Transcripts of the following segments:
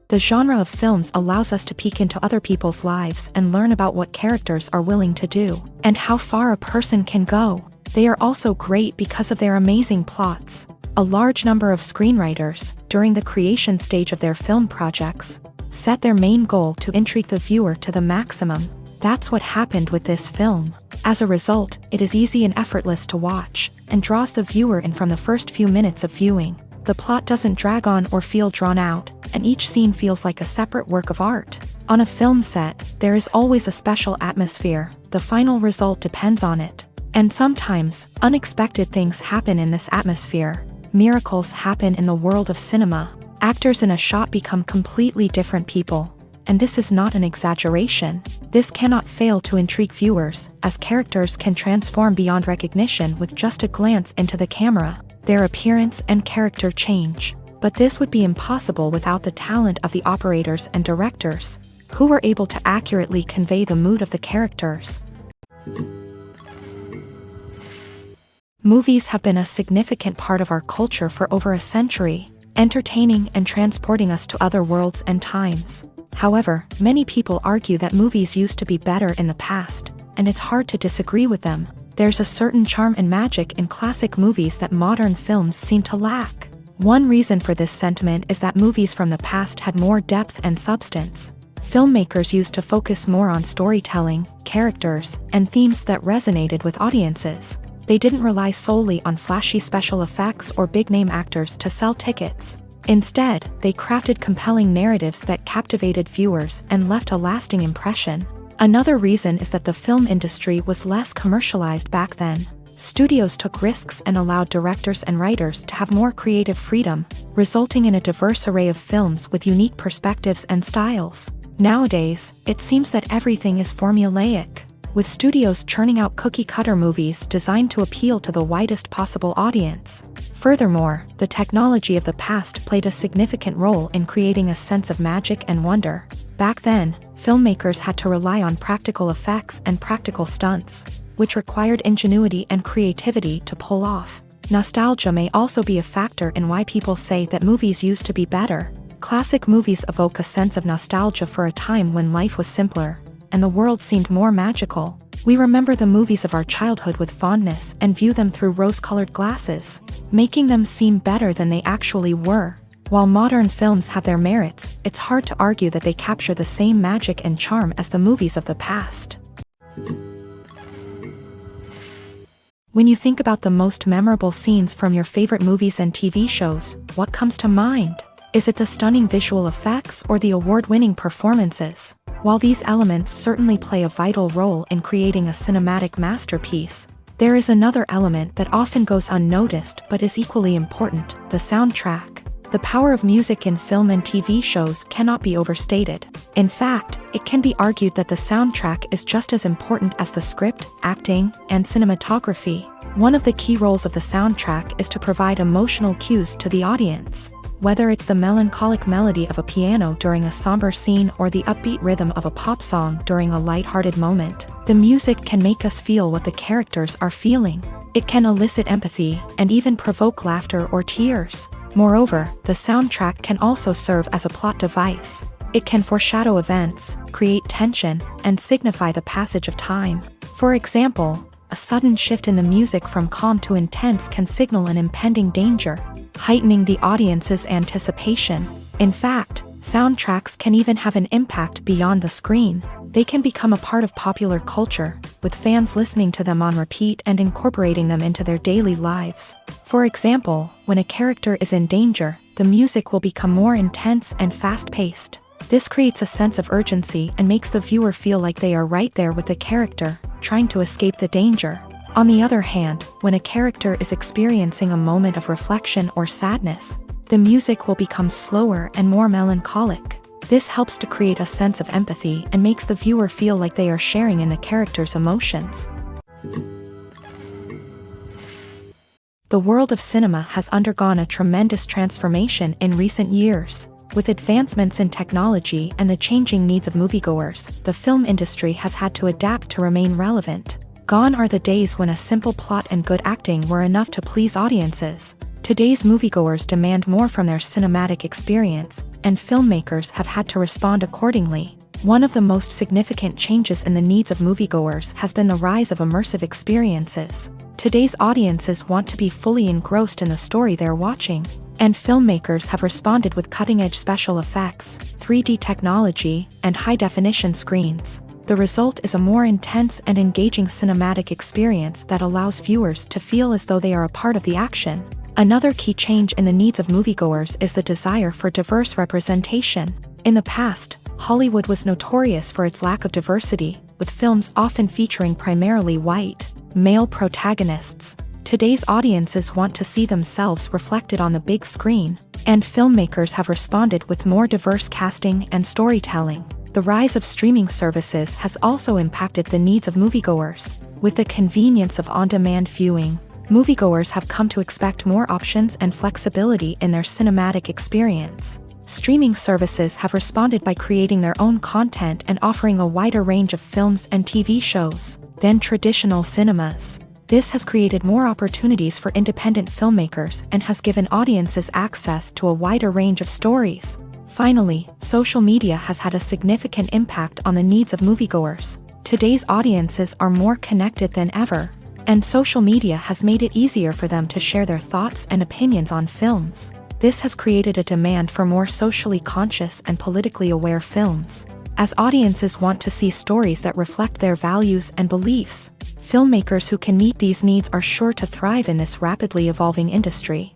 The genre of films allows us to peek into other people's lives and learn about what characters are willing to do, and how far a person can go. They are also great because of their amazing plots. A large number of screenwriters, during the creation stage of their film projects, set their main goal to intrigue the viewer to the maximum. That's what happened with this film. As a result, it is easy and effortless to watch, and draws the viewer in from the first few minutes of viewing. The plot doesn't drag on or feel drawn out, and each scene feels like a separate work of art. On a film set, there is always a special atmosphere. The final result depends on it. And sometimes, unexpected things happen in this atmosphere. Miracles happen in the world of cinema. Actors in a shot become completely different people. And this is not an exaggeration. This cannot fail to intrigue viewers, as characters can transform beyond recognition with just a glance into the camera. Their appearance and character change. But this would be impossible without the talent of the operators and directors, who were able to accurately convey the mood of the characters. Movies have been a significant part of our culture for over a century, entertaining and transporting us to other worlds and times. However, many people argue that movies used to be better in the past, and it's hard to disagree with them. There's a certain charm and magic in classic movies that modern films seem to lack. One reason for this sentiment is that movies from the past had more depth and substance. Filmmakers used to focus more on storytelling, characters, and themes that resonated with audiences. They didn't rely solely on flashy special effects or big-name actors to sell tickets. Instead, they crafted compelling narratives that captivated viewers and left a lasting impression. Another reason is that the film industry was less commercialized back then. Studios took risks and allowed directors and writers to have more creative freedom, resulting in a diverse array of films with unique perspectives and styles. Nowadays, it seems that everything is formulaic, with studios churning out cookie-cutter movies designed to appeal to the widest possible audience. Furthermore, the technology of the past played a significant role in creating a sense of magic and wonder. Back then, filmmakers had to rely on practical effects and practical stunts, which required ingenuity and creativity to pull off. Nostalgia may also be a factor in why people say that movies used to be better. Classic movies evoke a sense of nostalgia for a time when life was simpler, and the world seemed more magical. We remember the movies of our childhood with fondness and view them through rose-colored glasses, making them seem better than they actually were. While modern films have their merits, it's hard to argue that they capture the same magic and charm as the movies of the past. When you think about the most memorable scenes from your favorite movies and TV shows, what comes to mind? Is it the stunning visual effects or the award-winning performances? While these elements certainly play a vital role in creating a cinematic masterpiece, there is another element that often goes unnoticed but is equally important: the soundtrack. The power of music in film and TV shows cannot be overstated. In fact, it can be argued that the soundtrack is just as important as the script, acting, and cinematography. One of the key roles of the soundtrack is to provide emotional cues to the audience. Whether it's the melancholic melody of a piano during a somber scene or the upbeat rhythm of a pop song during a light-hearted moment, the music can make us feel what the characters are feeling. It can elicit empathy and even provoke laughter or tears. Moreover, the soundtrack can also serve as a plot device. It can foreshadow events, create tension, and signify the passage of time. For example, a sudden shift in the music from calm to intense can signal an impending danger, heightening the audience's anticipation. In fact, soundtracks can even have an impact beyond the screen. They can become a part of popular culture, with fans listening to them on repeat and incorporating them into their daily lives. For example, when a character is in danger, the music will become more intense and fast-paced. This creates a sense of urgency and makes the viewer feel like they are right there with the character, trying to escape the danger. On the other hand, when a character is experiencing a moment of reflection or sadness, the music will become slower and more melancholic. This helps to create a sense of empathy and makes the viewer feel like they are sharing in the character's emotions. The world of cinema has undergone a tremendous transformation in recent years. With advancements in technology and the changing needs of moviegoers, the film industry has had to adapt to remain relevant. Gone are the days when a simple plot and good acting were enough to please audiences. Today's moviegoers demand more from their cinematic experience, and filmmakers have had to respond accordingly. One of the most significant changes in the needs of moviegoers has been the rise of immersive experiences. Today's audiences want to be fully engrossed in the story they're watching, and filmmakers have responded with cutting-edge special effects, 3D technology, and high-definition screens. The result is a more intense and engaging cinematic experience that allows viewers to feel as though they are a part of the action. Another key change in the needs of moviegoers is the desire for diverse representation. In the past, Hollywood was notorious for its lack of diversity, with films often featuring primarily white, male protagonists. Today's audiences want to see themselves reflected on the big screen, and filmmakers have responded with more diverse casting and storytelling. The rise of streaming services has also impacted the needs of moviegoers. With the convenience of on-demand viewing, moviegoers have come to expect more options and flexibility in their cinematic experience. Streaming services have responded by creating their own content and offering a wider range of films and TV shows than traditional cinemas. This has created more opportunities for independent filmmakers and has given audiences access to a wider range of stories. Finally, social media has had a significant impact on the needs of moviegoers. Today's audiences are more connected than ever, and social media has made it easier for them to share their thoughts and opinions on films. This has created a demand for more socially conscious and politically aware films. As audiences want to see stories that reflect their values and beliefs, filmmakers who can meet these needs are sure to thrive in this rapidly evolving industry.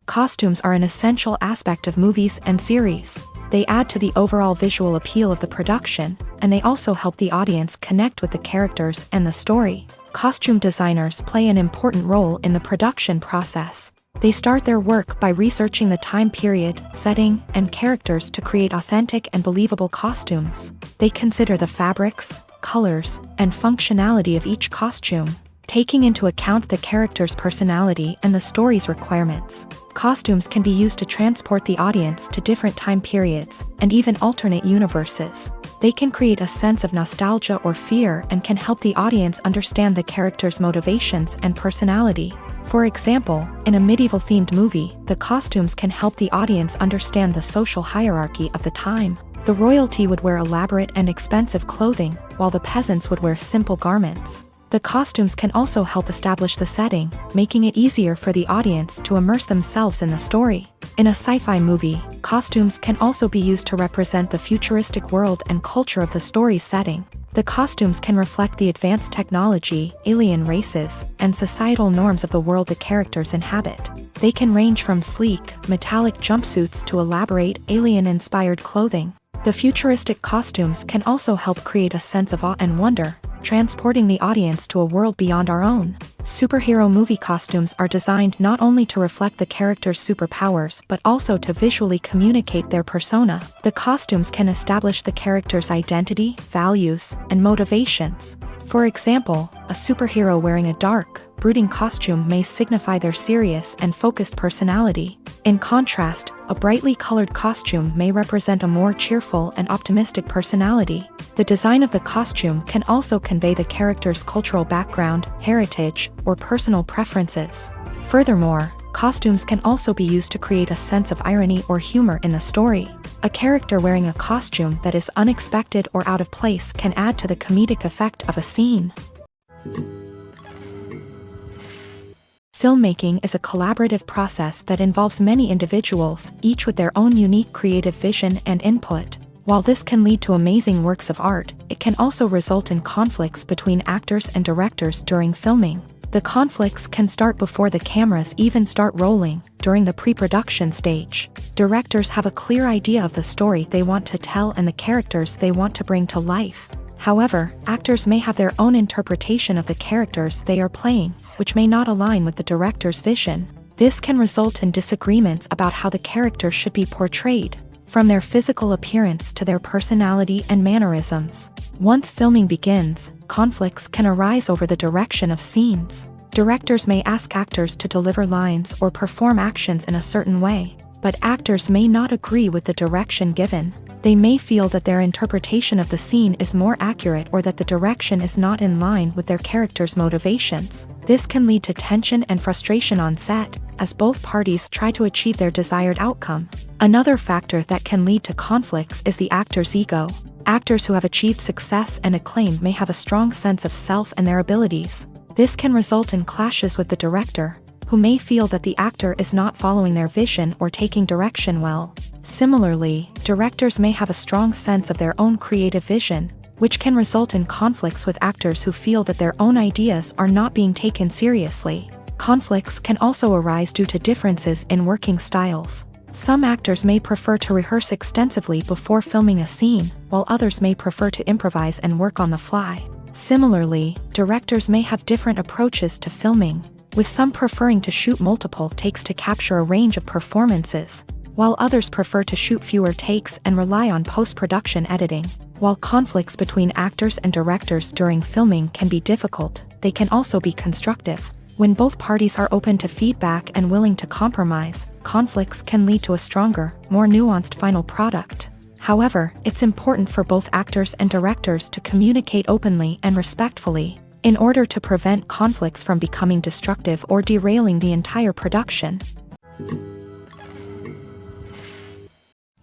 Costumes are an essential aspect of movies and series. They add to the overall visual appeal of the production, and they also help the audience connect with the characters and the story. Costume designers play an important role in the production process. They start their work by researching the time period, setting, and characters to create authentic and believable costumes. They consider the fabrics, colors, and functionality of each costume, taking into account the character's personality and the story's requirements. Costumes can be used to transport the audience to different time periods and even alternate universes. They can create a sense of nostalgia or fear and can help the audience understand the character's motivations and personality. For example, in a medieval-themed movie, the costumes can help the audience understand the social hierarchy of the time. The royalty would wear elaborate and expensive clothing, while the peasants would wear simple garments. The costumes can also help establish the setting, making it easier for the audience to immerse themselves in the story. In a sci-fi movie, costumes can also be used to represent the futuristic world and culture of the story's setting. The costumes can reflect the advanced technology, alien races, and societal norms of the world the characters inhabit. They can range from sleek, metallic jumpsuits to elaborate, alien-inspired clothing. The futuristic costumes can also help create a sense of awe and wonder, transporting the audience to a world beyond our own. Superhero movie costumes are designed not only to reflect the character's superpowers but also to visually communicate their persona. The costumes can establish the character's identity, values, and motivations. For example, a superhero wearing a dark, brooding costume may signify their serious and focused personality. In contrast, a brightly colored costume may represent a more cheerful and optimistic personality. The design of the costume can also convey the character's cultural background, heritage, or personal preferences. Furthermore, costumes can also be used to create a sense of irony or humor in the story. A character wearing a costume that is unexpected or out of place can add to the comedic effect of a scene. Filmmaking is a collaborative process that involves many individuals, each with their own unique creative vision and input. While this can lead to amazing works of art, it can also result in conflicts between actors and directors during filming. The conflicts can start before the cameras even start rolling, during the pre-production stage. Directors have a clear idea of the story they want to tell and the characters they want to bring to life. However, actors may have their own interpretation of the characters they are playing, which may not align with the director's vision. This can result in disagreements about how the characters should be portrayed, from their physical appearance to their personality and mannerisms. Once filming begins, conflicts can arise over the direction of scenes. Directors may ask actors to deliver lines or perform actions in a certain way, but actors may not agree with the direction given. They may feel that their interpretation of the scene is more accurate or that the direction is not in line with their character's motivations. This can lead to tension and frustration on set, as both parties try to achieve their desired outcome. Another factor that can lead to conflicts is the actor's ego. Actors who have achieved success and acclaim may have a strong sense of self and their abilities. This can result in clashes with the director, who may feel that the actor is not following their vision or taking direction well. Similarly, directors may have a strong sense of their own creative vision, which can result in conflicts with actors who feel that their own ideas are not being taken seriously. Conflicts can also arise due to differences in working styles. Some actors may prefer to rehearse extensively before filming a scene, while others may prefer to improvise and work on the fly. Similarly, directors may have different approaches to filming, with some preferring to shoot multiple takes to capture a range of performances, while others prefer to shoot fewer takes and rely on post-production editing. While conflicts between actors and directors during filming can be difficult, they can also be constructive. When both parties are open to feedback and willing to compromise, conflicts can lead to a stronger, more nuanced final product. However, it's important for both actors and directors to communicate openly and respectfully, in order to prevent conflicts from becoming destructive or derailing the entire production.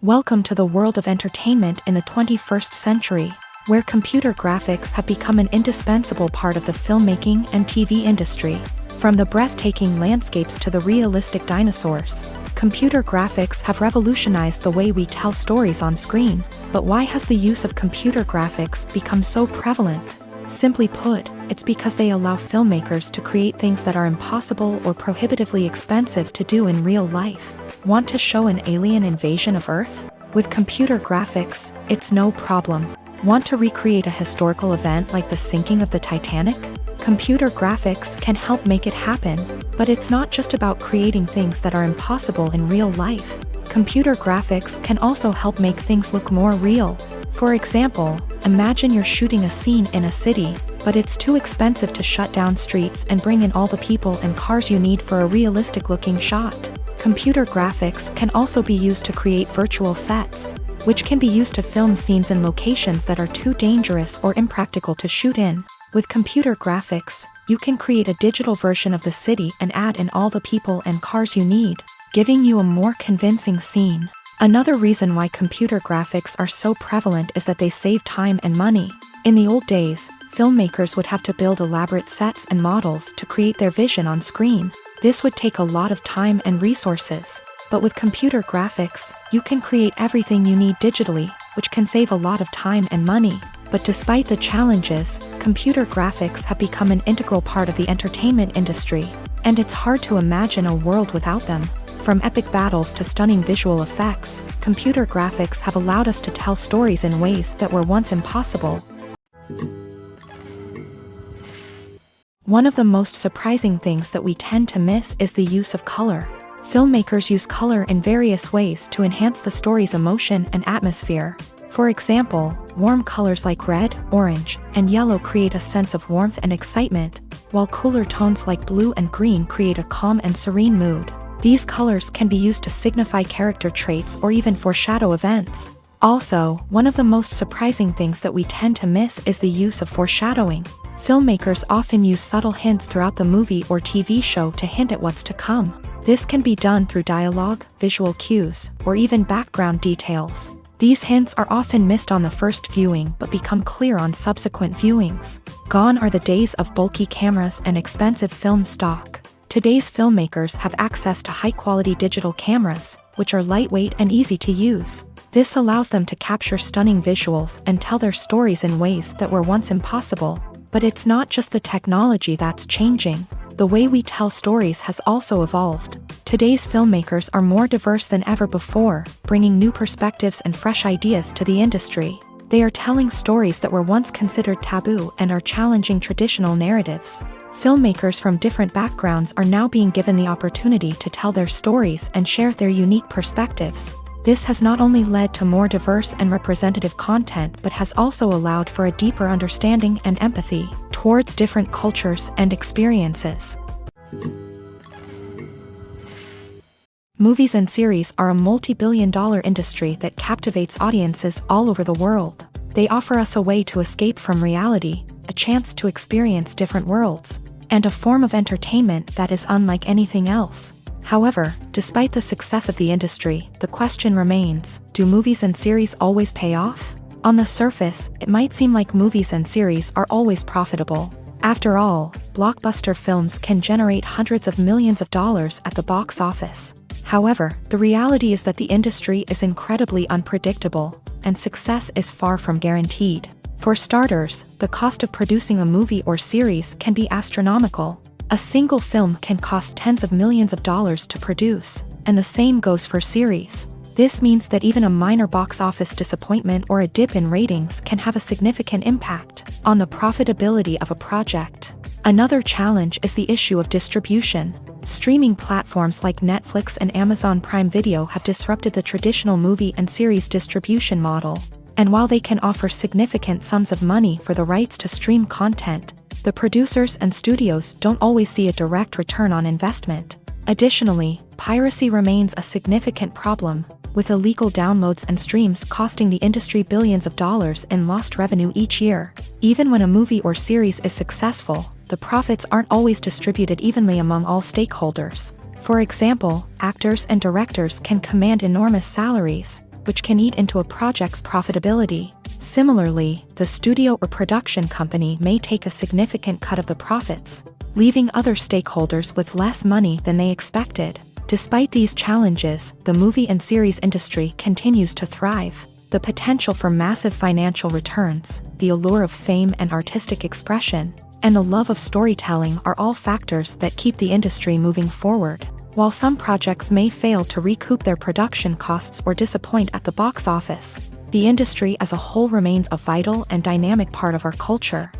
Welcome to the world of entertainment in the 21st century, where computer graphics have become an indispensable part of the filmmaking and TV industry. From the breathtaking landscapes to the realistic dinosaurs, computer graphics have revolutionized the way we tell stories on screen. But why has the use of computer graphics become so prevalent? Simply put, it's because they allow filmmakers to create things that are impossible or prohibitively expensive to do in real life. Want to show an alien invasion of Earth? With computer graphics, it's no problem. Want to recreate a historical event like the sinking of the Titanic? Computer graphics can help make it happen, but it's not just about creating things that are impossible in real life. Computer graphics can also help make things look more real. For example, imagine you're shooting a scene in a city, but it's too expensive to shut down streets and bring in all the people and cars you need for a realistic-looking shot. Computer graphics can also be used to create virtual sets, which can be used to film scenes in locations that are too dangerous or impractical to shoot in. With computer graphics, you can create a digital version of the city and add in all the people and cars you need, giving you a more convincing scene. Another reason why computer graphics are so prevalent is that they save time and money. In the old days, filmmakers would have to build elaborate sets and models to create their vision on screen. This would take a lot of time and resources. But with computer graphics, you can create everything you need digitally, which can save a lot of time and money. But despite the challenges, computer graphics have become an integral part of the entertainment industry, and it's hard to imagine a world without them. From epic battles to stunning visual effects, computer graphics have allowed us to tell stories in ways that were once impossible. One of the most surprising things that we tend to miss is the use of color. Filmmakers use color in various ways to enhance the story's emotion and atmosphere. For example, warm colors like red, orange, and yellow create a sense of warmth and excitement, while cooler tones like blue and green create a calm and serene mood. These colors can be used to signify character traits or even foreshadow events. Also, one of the most surprising things that we tend to miss is the use of foreshadowing. Filmmakers often use subtle hints throughout the movie or TV show to hint at what's to come. This can be done through dialogue, visual cues, or even background details. These hints are often missed on the first viewing but become clear on subsequent viewings. Gone are the days of bulky cameras and expensive film stock. Today's filmmakers have access to high-quality digital cameras, which are lightweight and easy to use. This allows them to capture stunning visuals and tell their stories in ways that were once impossible. But it's not just the technology that's changing. The way we tell stories has also evolved. Today's filmmakers are more diverse than ever before, bringing new perspectives and fresh ideas to the industry. They are telling stories that were once considered taboo and are challenging traditional narratives. Filmmakers from different backgrounds are now being given the opportunity to tell their stories and share their unique perspectives. This has not only led to more diverse and representative content but has also allowed for a deeper understanding and empathy towards different cultures and experiences. Movies and series are a multi-billion-dollar industry that captivates audiences all over the world. They offer us a way to escape from reality, a chance to experience different worlds, and a form of entertainment that is unlike anything else. However, despite the success of the industry, the question remains, do movies and series always pay off? On the surface, it might seem like movies and series are always profitable. After all, blockbuster films can generate hundreds of millions of dollars at the box office. However, the reality is that the industry is incredibly unpredictable, and success is far from guaranteed. For starters, the cost of producing a movie or series can be astronomical. A single film can cost tens of millions of dollars to produce, and the same goes for series. This means that even a minor box office disappointment or a dip in ratings can have a significant impact on the profitability of a project. Another challenge is the issue of distribution. Streaming platforms like Netflix and Amazon Prime Video have disrupted the traditional movie and series distribution model. And while they can offer significant sums of money for the rights to stream content, the producers and studios don't always see a direct return on investment. Additionally, piracy remains a significant problem, with illegal downloads and streams costing the industry billions of dollars in lost revenue each year. Even when a movie or series is successful, the profits aren't always distributed evenly among all stakeholders. For example, actors and directors can command enormous salaries, which can eat into a project's profitability. Similarly, the studio or production company may take a significant cut of the profits, leaving other stakeholders with less money than they expected. Despite these challenges, the movie and series industry continues to thrive. The potential for massive financial returns, the allure of fame and artistic expression, and the love of storytelling are all factors that keep the industry moving forward. While some projects may fail to recoup their production costs or disappoint at the box office, the industry as a whole remains a vital and dynamic part of our culture.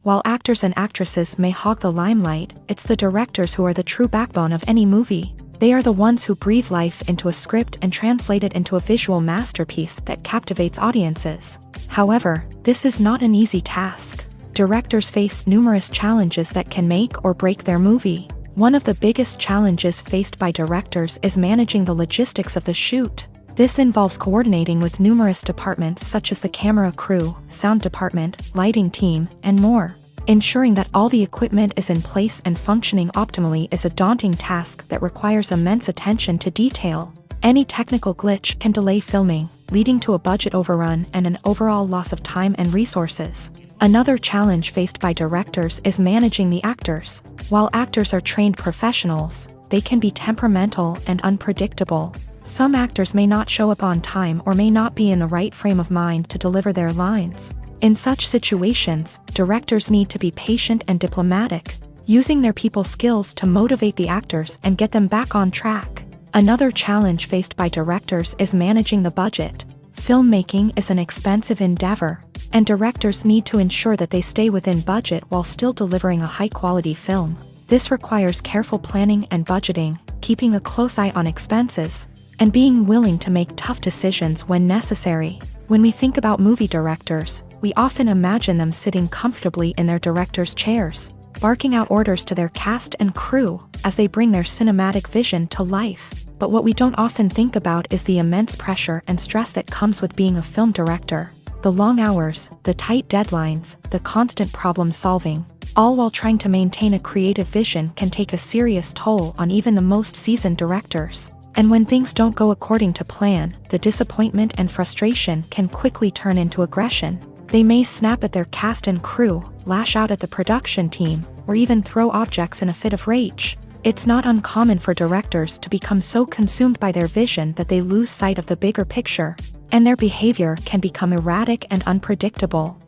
While actors and actresses may hog the limelight, it's the directors who are the true backbone of any movie. They are the ones who breathe life into a script and translate it into a visual masterpiece that captivates audiences. However, this is not an easy task. Directors face numerous challenges that can make or break their movie. One of the biggest challenges faced by directors is managing the logistics of the shoot. This involves coordinating with numerous departments such as the camera crew, sound department, lighting team, and more. Ensuring that all the equipment is in place and functioning optimally is a daunting task that requires immense attention to detail. Any technical glitch can delay filming, leading to a budget overrun and an overall loss of time and resources. Another challenge faced by directors is managing the actors. While actors are trained professionals, they can be temperamental and unpredictable. Some actors may not show up on time or may not be in the right frame of mind to deliver their lines. In such situations, directors need to be patient and diplomatic, using their people skills to motivate the actors and get them back on track. Another challenge faced by directors is managing the budget. Filmmaking is an expensive endeavor, and directors need to ensure that they stay within budget while still delivering a high-quality film. This requires careful planning and budgeting, keeping a close eye on expenses, and being willing to make tough decisions when necessary. When we think about movie directors, we often imagine them sitting comfortably in their director's chairs, barking out orders to their cast and crew as they bring their cinematic vision to life. But what we don't often think about is the immense pressure and stress that comes with being a film director. The long hours, the tight deadlines, the constant problem solving, all while trying to maintain a creative vision can take a serious toll on even the most seasoned directors. And when things don't go according to plan, the disappointment and frustration can quickly turn into aggression. They may snap at their cast and crew, lash out at the production team, or even throw objects in a fit of rage. It's not uncommon for directors to become so consumed by their vision that they lose sight of the bigger picture, and their behavior can become erratic and unpredictable.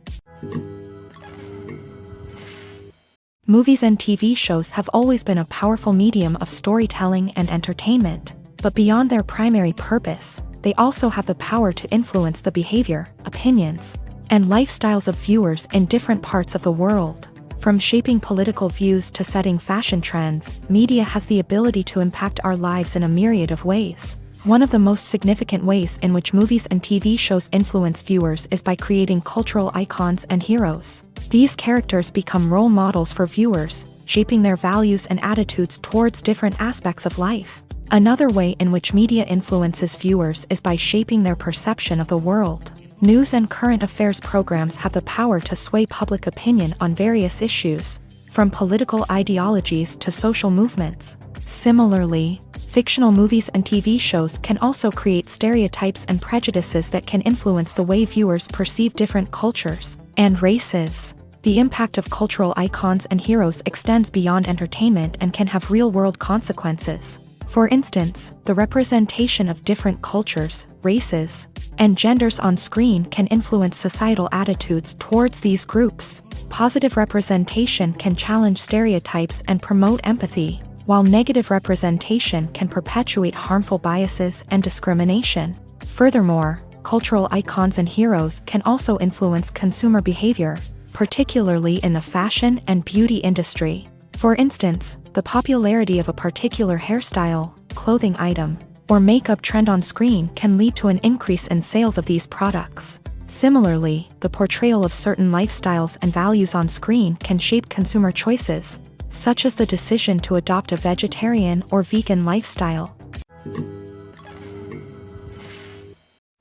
Movies and TV shows have always been a powerful medium of storytelling and entertainment, but beyond their primary purpose, they also have the power to influence the behavior, opinions, and lifestyles of viewers in different parts of the world. From shaping political views to setting fashion trends, media has the ability to impact our lives in a myriad of ways. One of the most significant ways in which movies and TV shows influence viewers is by creating cultural icons and heroes. These characters become role models for viewers, shaping their values and attitudes towards different aspects of life. Another way in which media influences viewers is by shaping their perception of the world. News and current affairs programs have the power to sway public opinion on various issues, from political ideologies to social movements. Similarly, fictional movies and TV shows can also create stereotypes and prejudices that can influence the way viewers perceive different cultures and races. The impact of cultural icons and heroes extends beyond entertainment and can have real-world consequences. For instance, the representation of different cultures, races, and genders on screen can influence societal attitudes towards these groups. Positive representation can challenge stereotypes and promote empathy, while negative representation can perpetuate harmful biases and discrimination. Furthermore, cultural icons and heroes can also influence consumer behavior, particularly in the fashion and beauty industry. For instance, the popularity of a particular hairstyle, clothing item, or makeup trend on screen can lead to an increase in sales of these products. Similarly, the portrayal of certain lifestyles and values on screen can shape consumer choices, such as the decision to adopt a vegetarian or vegan lifestyle.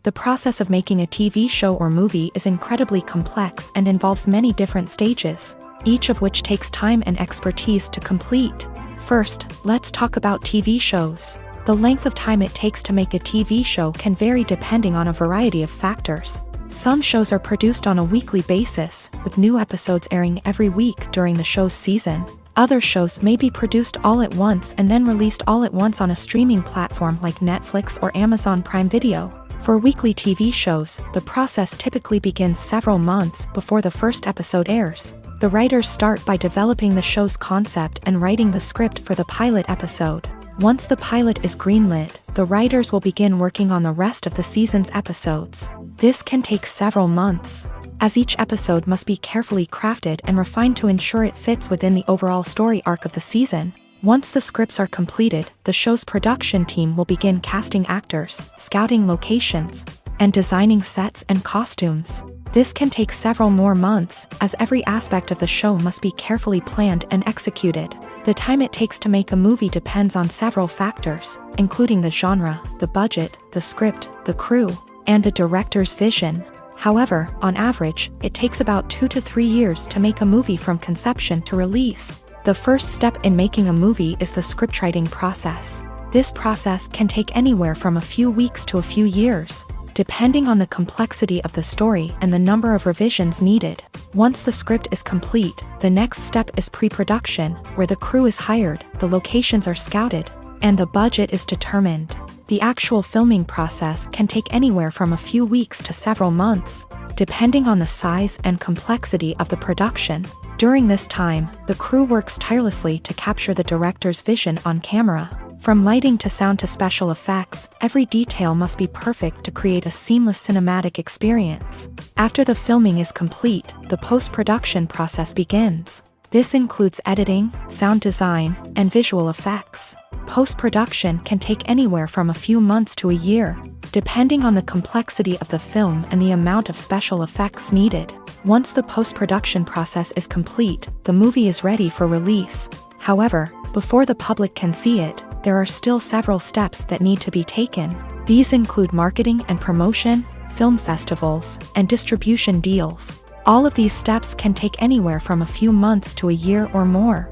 The process of making a TV show or movie is incredibly complex and involves many different stages, each of which takes time and expertise to complete. First, let's talk about TV shows. The length of time it takes to make a TV show can vary depending on a variety of factors. Some shows are produced on a weekly basis, with new episodes airing every week during the show's season. Other shows may be produced all at once and then released all at once on a streaming platform like Netflix or Amazon Prime Video. For weekly TV shows, the process typically begins several months before the first episode airs. The writers start by developing the show's concept and writing the script for the pilot episode. Once the pilot is greenlit, the writers will begin working on the rest of the season's episodes. This can take several months, as each episode must be carefully crafted and refined to ensure it fits within the overall story arc of the season. Once the scripts are completed, the show's production team will begin casting actors, scouting locations, and designing sets and costumes. This can take several more months, as every aspect of the show must be carefully planned and executed. The time it takes to make a movie depends on several factors, including the genre, the budget, the script, the crew, and the director's vision. However, on average, it takes about 2 to 3 years to make a movie from conception to release. The first step in making a movie is the scriptwriting process. This process can take anywhere from a few weeks to a few years, depending on the complexity of the story and the number of revisions needed. Once the script is complete, the next step is pre-production, where the crew is hired, the locations are scouted, and the budget is determined. The actual filming process can take anywhere from a few weeks to several months, depending on the size and complexity of the production. During this time, the crew works tirelessly to capture the director's vision on camera. From lighting to sound to special effects, every detail must be perfect to create a seamless cinematic experience. After the filming is complete, the post-production process begins. This includes editing, sound design, and visual effects. Post-production can take anywhere from a few months to a year, depending on the complexity of the film and the amount of special effects needed. Once the post-production process is complete, the movie is ready for release. However, before the public can see it, there are still several steps that need to be taken. These include marketing and promotion, film festivals, and distribution deals. All of these steps can take anywhere from a few months to a year or more.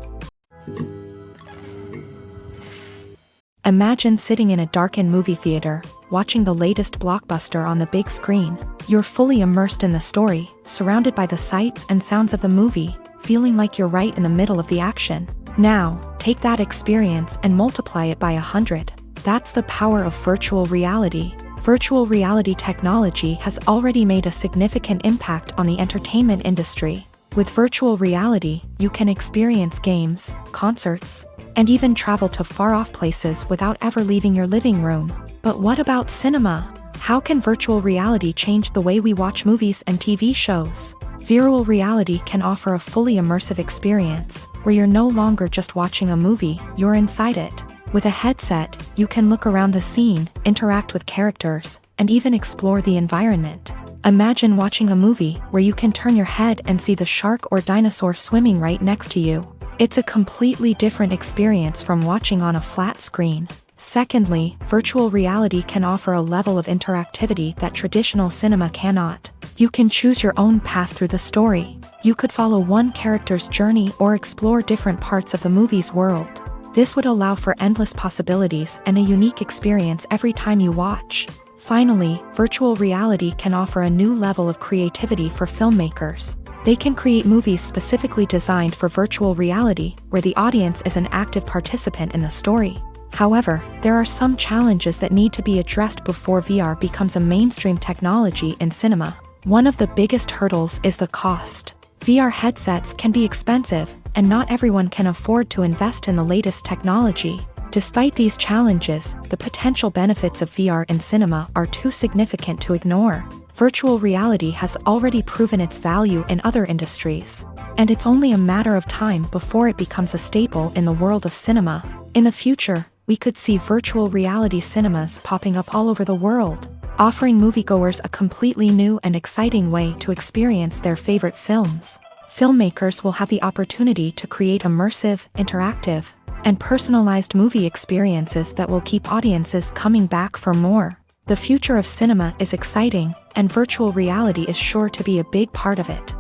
Imagine sitting in a darkened movie theater, watching the latest blockbuster on the big screen. You're fully immersed in the story, surrounded by the sights and sounds of the movie, feeling like you're right in the middle of the action. Now, take that experience and multiply it by 100. That's the power of virtual reality. Virtual reality technology has already made a significant impact on the entertainment industry. With virtual reality, you can experience games, concerts, and even travel to far-off places without ever leaving your living room. But what about cinema? How can virtual reality change the way we watch movies and TV shows? Virtual reality can offer a fully immersive experience, where you're no longer just watching a movie, you're inside it. With a headset, you can look around the scene, interact with characters, and even explore the environment. Imagine watching a movie where you can turn your head and see the shark or dinosaur swimming right next to you. It's a completely different experience from watching on a flat screen. Secondly, virtual reality can offer a level of interactivity that traditional cinema cannot. You can choose your own path through the story. You could follow one character's journey or explore different parts of the movie's world. This would allow for endless possibilities and a unique experience every time you watch. Finally, virtual reality can offer a new level of creativity for filmmakers. They can create movies specifically designed for virtual reality, where the audience is an active participant in the story. However, there are some challenges that need to be addressed before VR becomes a mainstream technology in cinema. One of the biggest hurdles is the cost. VR headsets can be expensive, and not everyone can afford to invest in the latest technology. Despite these challenges, the potential benefits of VR in cinema are too significant to ignore. Virtual reality has already proven its value in other industries, and it's only a matter of time before it becomes a staple in the world of cinema. In the future, we could see virtual reality cinemas popping up all over the world, offering moviegoers a completely new and exciting way to experience their favorite films. Filmmakers will have the opportunity to create immersive, interactive, and personalized movie experiences that will keep audiences coming back for more. The future of cinema is exciting, and virtual reality is sure to be a big part of it.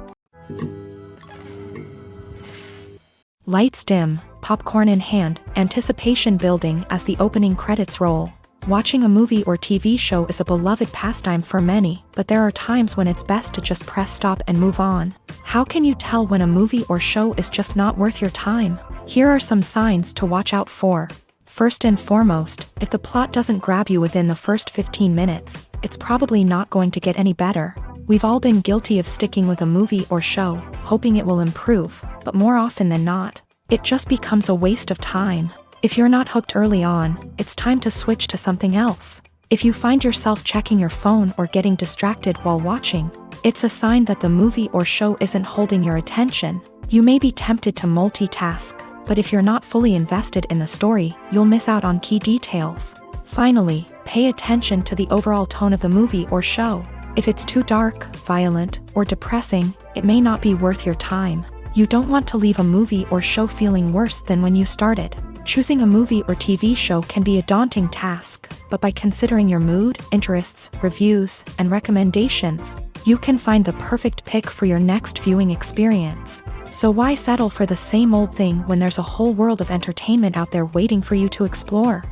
Lights dim, popcorn in hand, anticipation building as the opening credits roll. Watching a movie or TV show is a beloved pastime for many, but there are times when it's best to just press stop and move on. How can you tell when a movie or show is just not worth your time? Here are some signs to watch out for. First and foremost, if the plot doesn't grab you within the first 15 minutes, it's probably not going to get any better. We've all been guilty of sticking with a movie or show, hoping it will improve, but more often than not, it just becomes a waste of time. If you're not hooked early on, it's time to switch to something else. If you find yourself checking your phone or getting distracted while watching, it's a sign that the movie or show isn't holding your attention. You may be tempted to multitask, but if you're not fully invested in the story, you'll miss out on key details. Finally, pay attention to the overall tone of the movie or show. If it's too dark, violent, or depressing, it may not be worth your time. You don't want to leave a movie or show feeling worse than when you started. Choosing a movie or TV show can be a daunting task, but by considering your mood, interests, reviews, and recommendations, you can find the perfect pick for your next viewing experience. So why settle for the same old thing when there's a whole world of entertainment out there waiting for you to explore?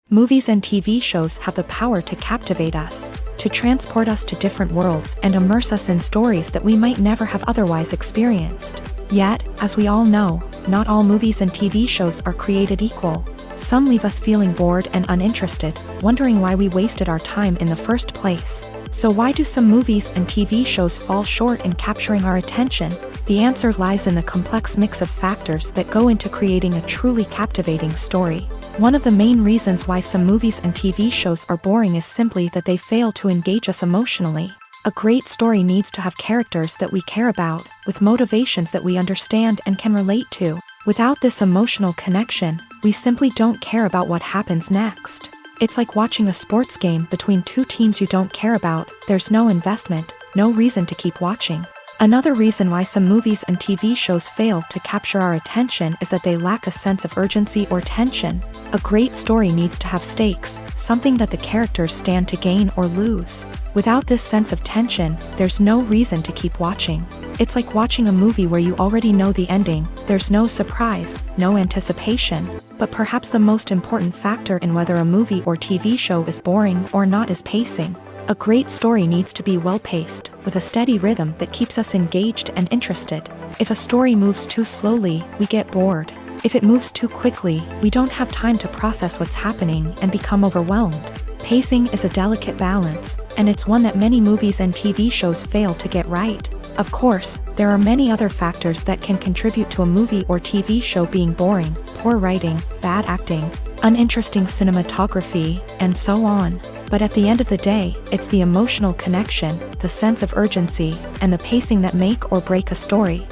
Movies and TV shows have the power to captivate us, to transport us to different worlds and immerse us in stories that we might never have otherwise experienced. Yet, as we all know, not all movies and TV shows are created equal. Some leave us feeling bored and uninterested, wondering why we wasted our time in the first place. So why do some movies and TV shows fall short in capturing our attention? The answer lies in the complex mix of factors that go into creating a truly captivating story. One of the main reasons why some movies and TV shows are boring is simply that they fail to engage us emotionally. A great story needs to have characters that we care about, with motivations that we understand and can relate to. Without this emotional connection, we simply don't care about what happens next. It's like watching a sports game between two teams you don't care about. There's no investment, no reason to keep watching. Another reason why some movies and TV shows fail to capture our attention is that they lack a sense of urgency or tension. A great story needs to have stakes, something that the characters stand to gain or lose. Without this sense of tension, there's no reason to keep watching. It's like watching a movie where you already know the ending. There's no surprise, no anticipation. But perhaps the most important factor in whether a movie or TV show is boring or not is pacing. A great story needs to be well-paced, with a steady rhythm that keeps us engaged and interested. If a story moves too slowly, we get bored. If it moves too quickly, we don't have time to process what's happening and become overwhelmed. Pacing is a delicate balance, and it's one that many movies and TV shows fail to get right. Of course, there are many other factors that can contribute to a movie or TV show being boring: poor writing, bad acting, uninteresting cinematography, and so on. But at the end of the day, it's the emotional connection, the sense of urgency, and the pacing that make or break a story.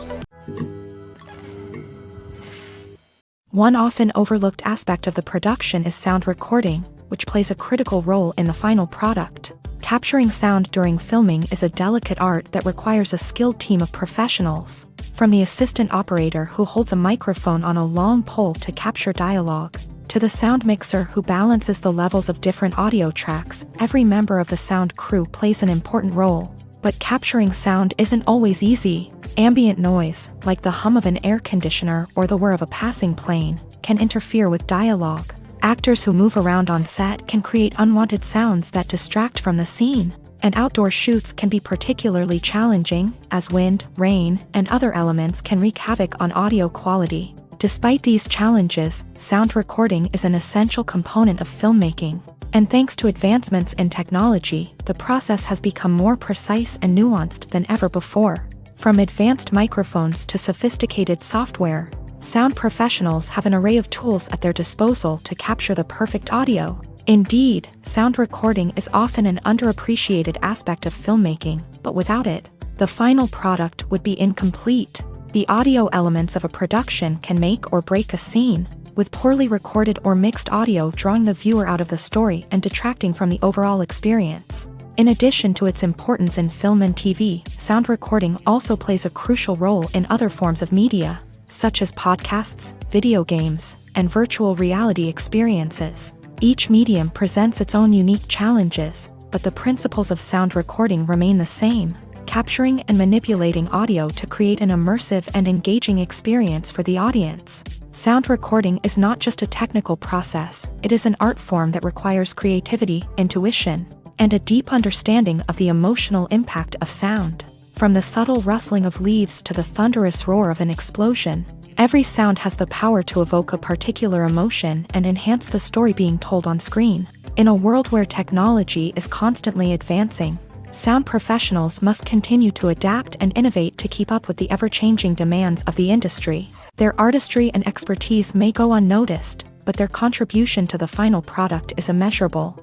One often overlooked aspect of the production is sound recording, which plays a critical role in the final product. Capturing sound during filming is a delicate art that requires a skilled team of professionals, from the assistant operator who holds a microphone on a long pole to capture dialogue, to the sound mixer who balances the levels of different audio tracks. Every member of the sound crew plays an important role. But capturing sound isn't always easy. Ambient noise, like the hum of an air conditioner or the whir of a passing plane, can interfere with dialogue. Actors who move around on set can create unwanted sounds that distract from the scene. And outdoor shoots can be particularly challenging, as wind, rain, and other elements can wreak havoc on audio quality. Despite these challenges, sound recording is an essential component of filmmaking. And thanks to advancements in technology, the process has become more precise and nuanced than ever before. From advanced microphones to sophisticated software, sound professionals have an array of tools at their disposal to capture the perfect audio. Indeed, sound recording is often an underappreciated aspect of filmmaking, but without it, the final product would be incomplete. The audio elements of a production can make or break a scene, with poorly recorded or mixed audio drawing the viewer out of the story and detracting from the overall experience. In addition to its importance in film and TV, sound recording also plays a crucial role in other forms of media, such as podcasts, video games, and virtual reality experiences. Each medium presents its own unique challenges, but the principles of sound recording remain the same: capturing and manipulating audio to create an immersive and engaging experience for the audience. Sound recording is not just a technical process, it is an art form that requires creativity, intuition, and a deep understanding of the emotional impact of sound. From the subtle rustling of leaves to the thunderous roar of an explosion, every sound has the power to evoke a particular emotion and enhance the story being told on screen. In a world where technology is constantly advancing, sound professionals must continue to adapt and innovate to keep up with the ever-changing demands of the industry. Their artistry and expertise may go unnoticed, but their contribution to the final product is immeasurable.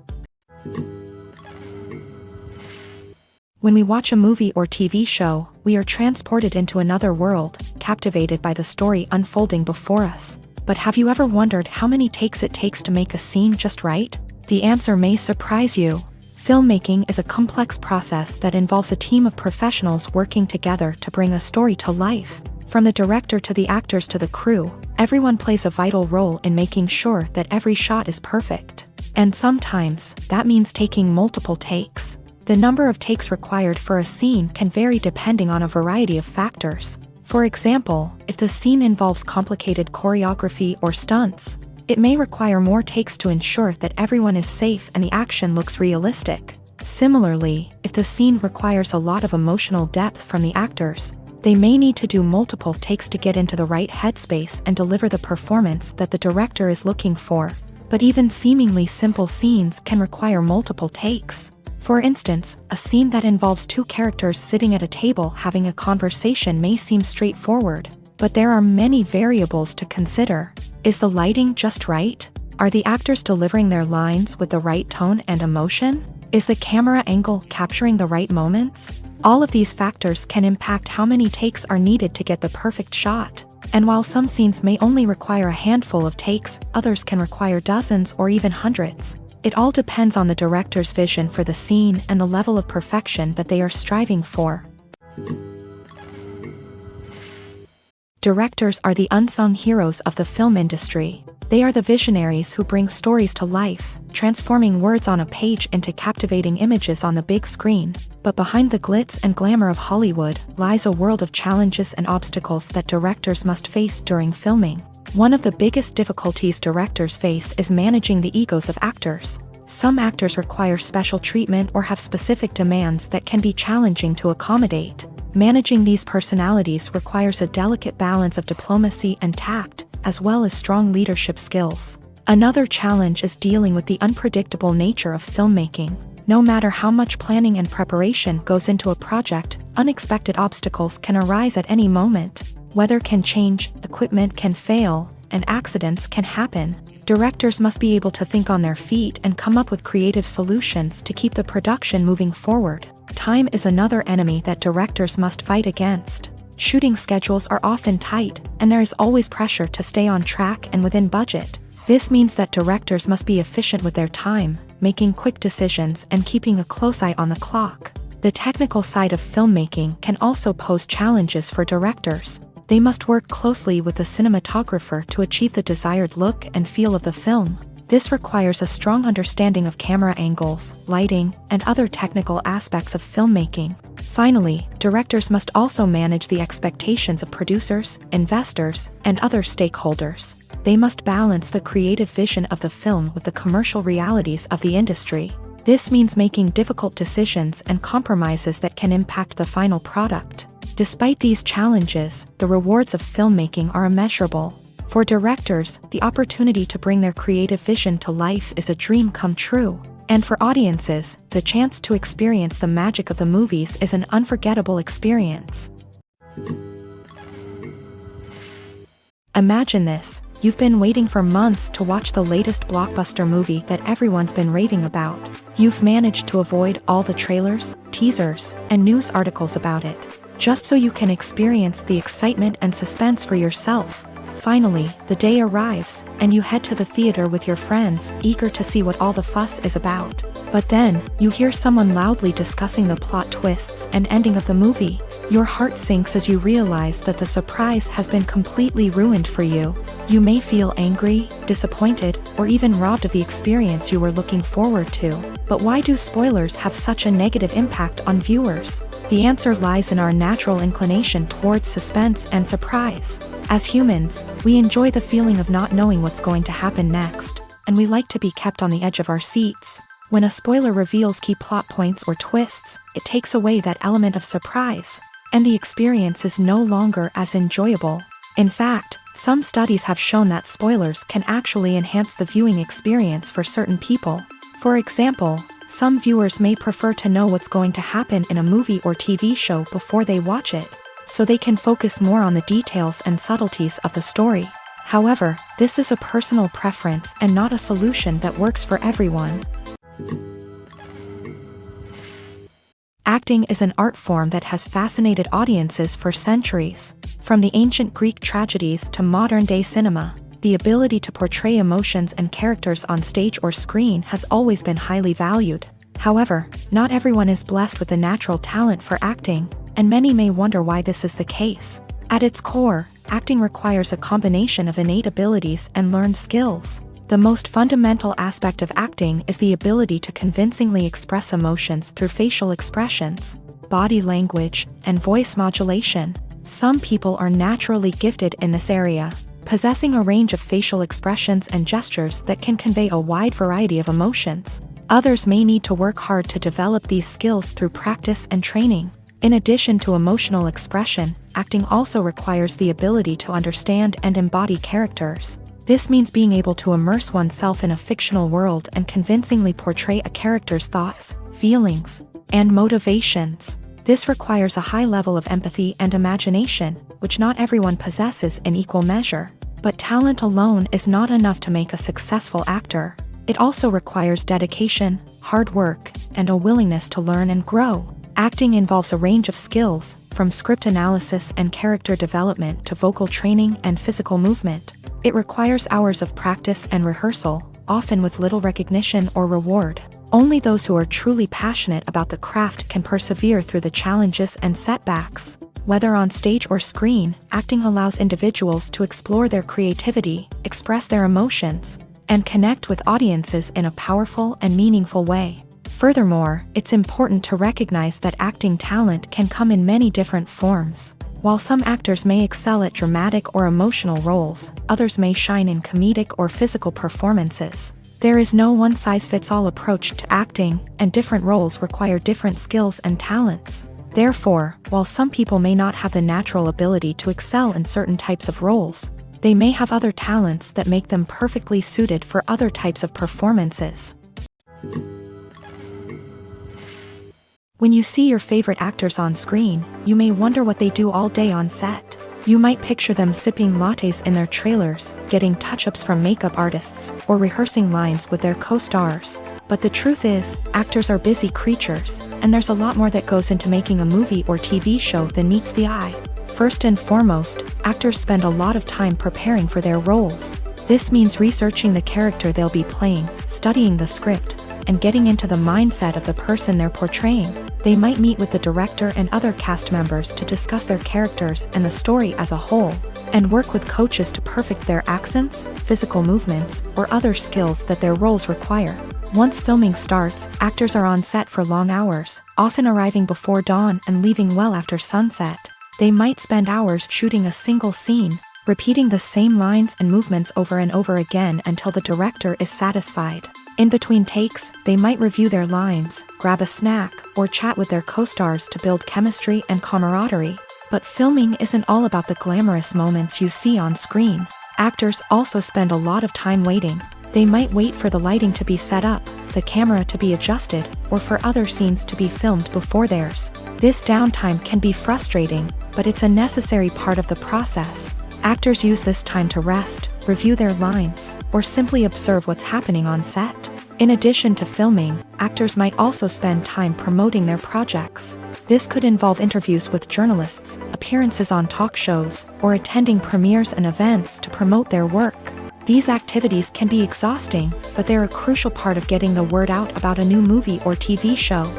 When we watch a movie or TV show, we are transported into another world, captivated by the story unfolding before us. But have you ever wondered how many takes it takes to make a scene just right? The answer may surprise you. Filmmaking is a complex process that involves a team of professionals working together to bring a story to life. From the director to the actors to the crew, everyone plays a vital role in making sure that every shot is perfect. And sometimes, that means taking multiple takes. The number of takes required for a scene can vary depending on a variety of factors. For example, if the scene involves complicated choreography or stunts, it may require more takes to ensure that everyone is safe and the action looks realistic. Similarly, if the scene requires a lot of emotional depth from the actors, they may need to do multiple takes to get into the right headspace and deliver the performance that the director is looking for. But even seemingly simple scenes can require multiple takes. For instance, a scene that involves two characters sitting at a table having a conversation may seem straightforward, but there are many variables to consider. Is the lighting just right? Are the actors delivering their lines with the right tone and emotion? Is the camera angle capturing the right moments? All of these factors can impact how many takes are needed to get the perfect shot. And while some scenes may only require a handful of takes, others can require dozens or even hundreds. It all depends on the director's vision for the scene and the level of perfection that they are striving for. Directors are the unsung heroes of the film industry. They are the visionaries who bring stories to life, transforming words on a page into captivating images on the big screen. But behind the glitz and glamour of Hollywood lies a world of challenges and obstacles that directors must face during filming. One of the biggest difficulties directors face is managing the egos of actors. Some actors require special treatment or have specific demands that can be challenging to accommodate. Managing these personalities requires a delicate balance of diplomacy and tact, as well as strong leadership skills. Another challenge is dealing with the unpredictable nature of filmmaking. No matter how much planning and preparation goes into a project, unexpected obstacles can arise at any moment. Weather can change, equipment can fail, and accidents can happen. Directors must be able to think on their feet and come up with creative solutions to keep the production moving forward. Time is another enemy that directors must fight against. Shooting schedules are often tight, and there is always pressure to stay on track and within budget. This means that directors must be efficient with their time, making quick decisions and keeping a close eye on the clock. The technical side of filmmaking can also pose challenges for directors. They must work closely with the cinematographer to achieve the desired look and feel of the film. This requires a strong understanding of camera angles, lighting, and other technical aspects of filmmaking. Finally, directors must also manage the expectations of producers, investors, and other stakeholders. They must balance the creative vision of the film with the commercial realities of the industry. This means making difficult decisions and compromises that can impact the final product. Despite these challenges, the rewards of filmmaking are immeasurable. For directors, the opportunity to bring their creative vision to life is a dream come true. And for audiences, the chance to experience the magic of the movies is an unforgettable experience. Imagine this: you've been waiting for months to watch the latest blockbuster movie that everyone's been raving about. You've managed to avoid all the trailers, teasers, and news articles about it, just so you can experience the excitement and suspense for yourself. Finally, the day arrives, and you head to the theater with your friends, eager to see what all the fuss is about. But then, you hear someone loudly discussing the plot twists and ending of the movie. Your heart sinks as you realize that the surprise has been completely ruined for you. You may feel angry, disappointed, or even robbed of the experience you were looking forward to. But why do spoilers have such a negative impact on viewers? The answer lies in our natural inclination towards suspense and surprise. As humans, we enjoy the feeling of not knowing what's going to happen next, and we like to be kept on the edge of our seats. When a spoiler reveals key plot points or twists, it takes away that element of surprise, and the experience is no longer as enjoyable. In fact, some studies have shown that spoilers can actually enhance the viewing experience for certain people. For example, some viewers may prefer to know what's going to happen in a movie or TV show before they watch it, so they can focus more on the details and subtleties of the story. However, this is a personal preference and not a solution that works for everyone. Acting is an art form that has fascinated audiences for centuries. From the ancient Greek tragedies to modern-day cinema, the ability to portray emotions and characters on stage or screen has always been highly valued. However, not everyone is blessed with the natural talent for acting, and many may wonder why this is the case. At its core, acting requires a combination of innate abilities and learned skills. The most fundamental aspect of acting is the ability to convincingly express emotions through facial expressions, body language, and voice modulation. Some people are naturally gifted in this area, possessing a range of facial expressions and gestures that can convey a wide variety of emotions. Others may need to work hard to develop these skills through practice and training. In addition to emotional expression, acting also requires the ability to understand and embody characters. This means being able to immerse oneself in a fictional world and convincingly portray a character's thoughts, feelings, and motivations. This requires a high level of empathy and imagination, which not everyone possesses in equal measure. But talent alone is not enough to make a successful actor. It also requires dedication, hard work, and a willingness to learn and grow. Acting involves a range of skills, from script analysis and character development to vocal training and physical movement. It requires hours of practice and rehearsal, often with little recognition or reward. Only those who are truly passionate about the craft can persevere through the challenges and setbacks. Whether on stage or screen, acting allows individuals to explore their creativity, express their emotions, and connect with audiences in a powerful and meaningful way. Furthermore, it's important to recognize that acting talent can come in many different forms. While some actors may excel at dramatic or emotional roles, others may shine in comedic or physical performances. There is no one-size-fits-all approach to acting, and different roles require different skills and talents. Therefore, while some people may not have the natural ability to excel in certain types of roles, they may have other talents that make them perfectly suited for other types of performances. When you see your favorite actors on screen, you may wonder what they do all day on set. You might picture them sipping lattes in their trailers, getting touch-ups from makeup artists, or rehearsing lines with their co-stars. But the truth is, actors are busy creatures, and there's a lot more that goes into making a movie or TV show than meets the eye. First and foremost, actors spend a lot of time preparing for their roles. This means researching the character they'll be playing, studying the script, and getting into the mindset of the person they're portraying. They might meet with the director and other cast members to discuss their characters and the story as a whole, and work with coaches to perfect their accents, physical movements, or other skills that their roles require. Once filming starts, actors are on set for long hours, often arriving before dawn and leaving well after sunset. They might spend hours shooting a single scene, repeating the same lines and movements over and over again until the director is satisfied. In between takes, they might review their lines, grab a snack, or chat with their co-stars to build chemistry and camaraderie. But filming isn't all about the glamorous moments you see on screen. Actors also spend a lot of time waiting. They might wait for the lighting to be set up, the camera to be adjusted, or for other scenes to be filmed before theirs. This downtime can be frustrating, but it's a necessary part of the process. Actors use this time to rest, review their lines, or simply observe what's happening on set. In addition to filming, actors might also spend time promoting their projects. This could involve interviews with journalists, appearances on talk shows, or attending premieres and events to promote their work. These activities can be exhausting, but they're a crucial part of getting the word out about a new movie or TV show.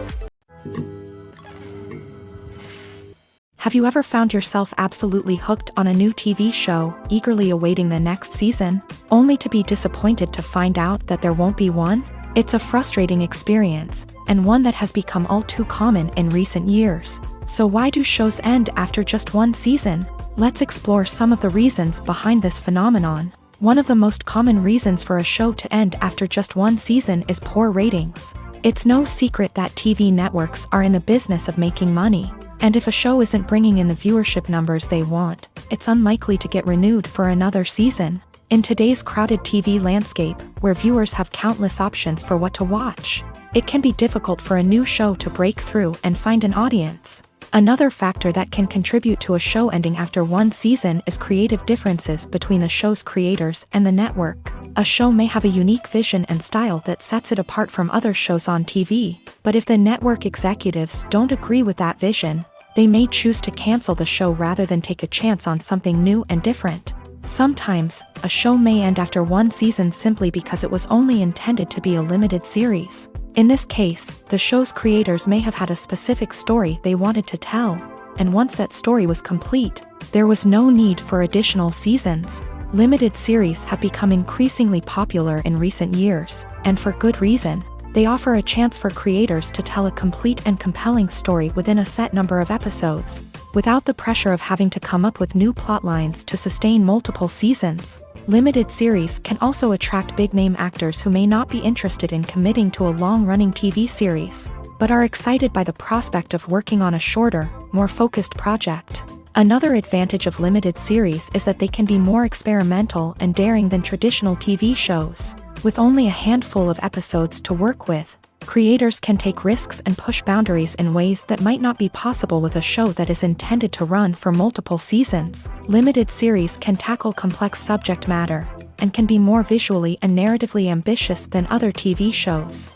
Have you ever found yourself absolutely hooked on a new TV show, eagerly awaiting the next season, only to be disappointed to find out that there won't be one? It's a frustrating experience, and one that has become all too common in recent years. So why do shows end after just one season? Let's explore some of the reasons behind this phenomenon. One of the most common reasons for a show to end after just one season is poor ratings. It's no secret that TV networks are in the business of making money. And if a show isn't bringing in the viewership numbers they want, it's unlikely to get renewed for another season. In today's crowded TV landscape, where viewers have countless options for what to watch, it can be difficult for a new show to break through and find an audience. Another factor that can contribute to a show ending after one season is creative differences between the show's creators and the network. A show may have a unique vision and style that sets it apart from other shows on TV, but if the network executives don't agree with that vision, they may choose to cancel the show rather than take a chance on something new and different. Sometimes, a show may end after one season simply because it was only intended to be a limited series. In this case, the show's creators may have had a specific story they wanted to tell, and once that story was complete, there was no need for additional seasons. Limited series have become increasingly popular in recent years, and for good reason. They offer a chance for creators to tell a complete and compelling story within a set number of episodes, without the pressure of having to come up with new plot lines to sustain multiple seasons. Limited series can also attract big-name actors who may not be interested in committing to a long-running TV series, but are excited by the prospect of working on a shorter, more focused project. Another advantage of limited series is that they can be more experimental and daring than traditional TV shows. With only a handful of episodes to work with, creators can take risks and push boundaries in ways that might not be possible with a show that is intended to run for multiple seasons. Limited series can tackle complex subject matter, and can be more visually and narratively ambitious than other TV shows.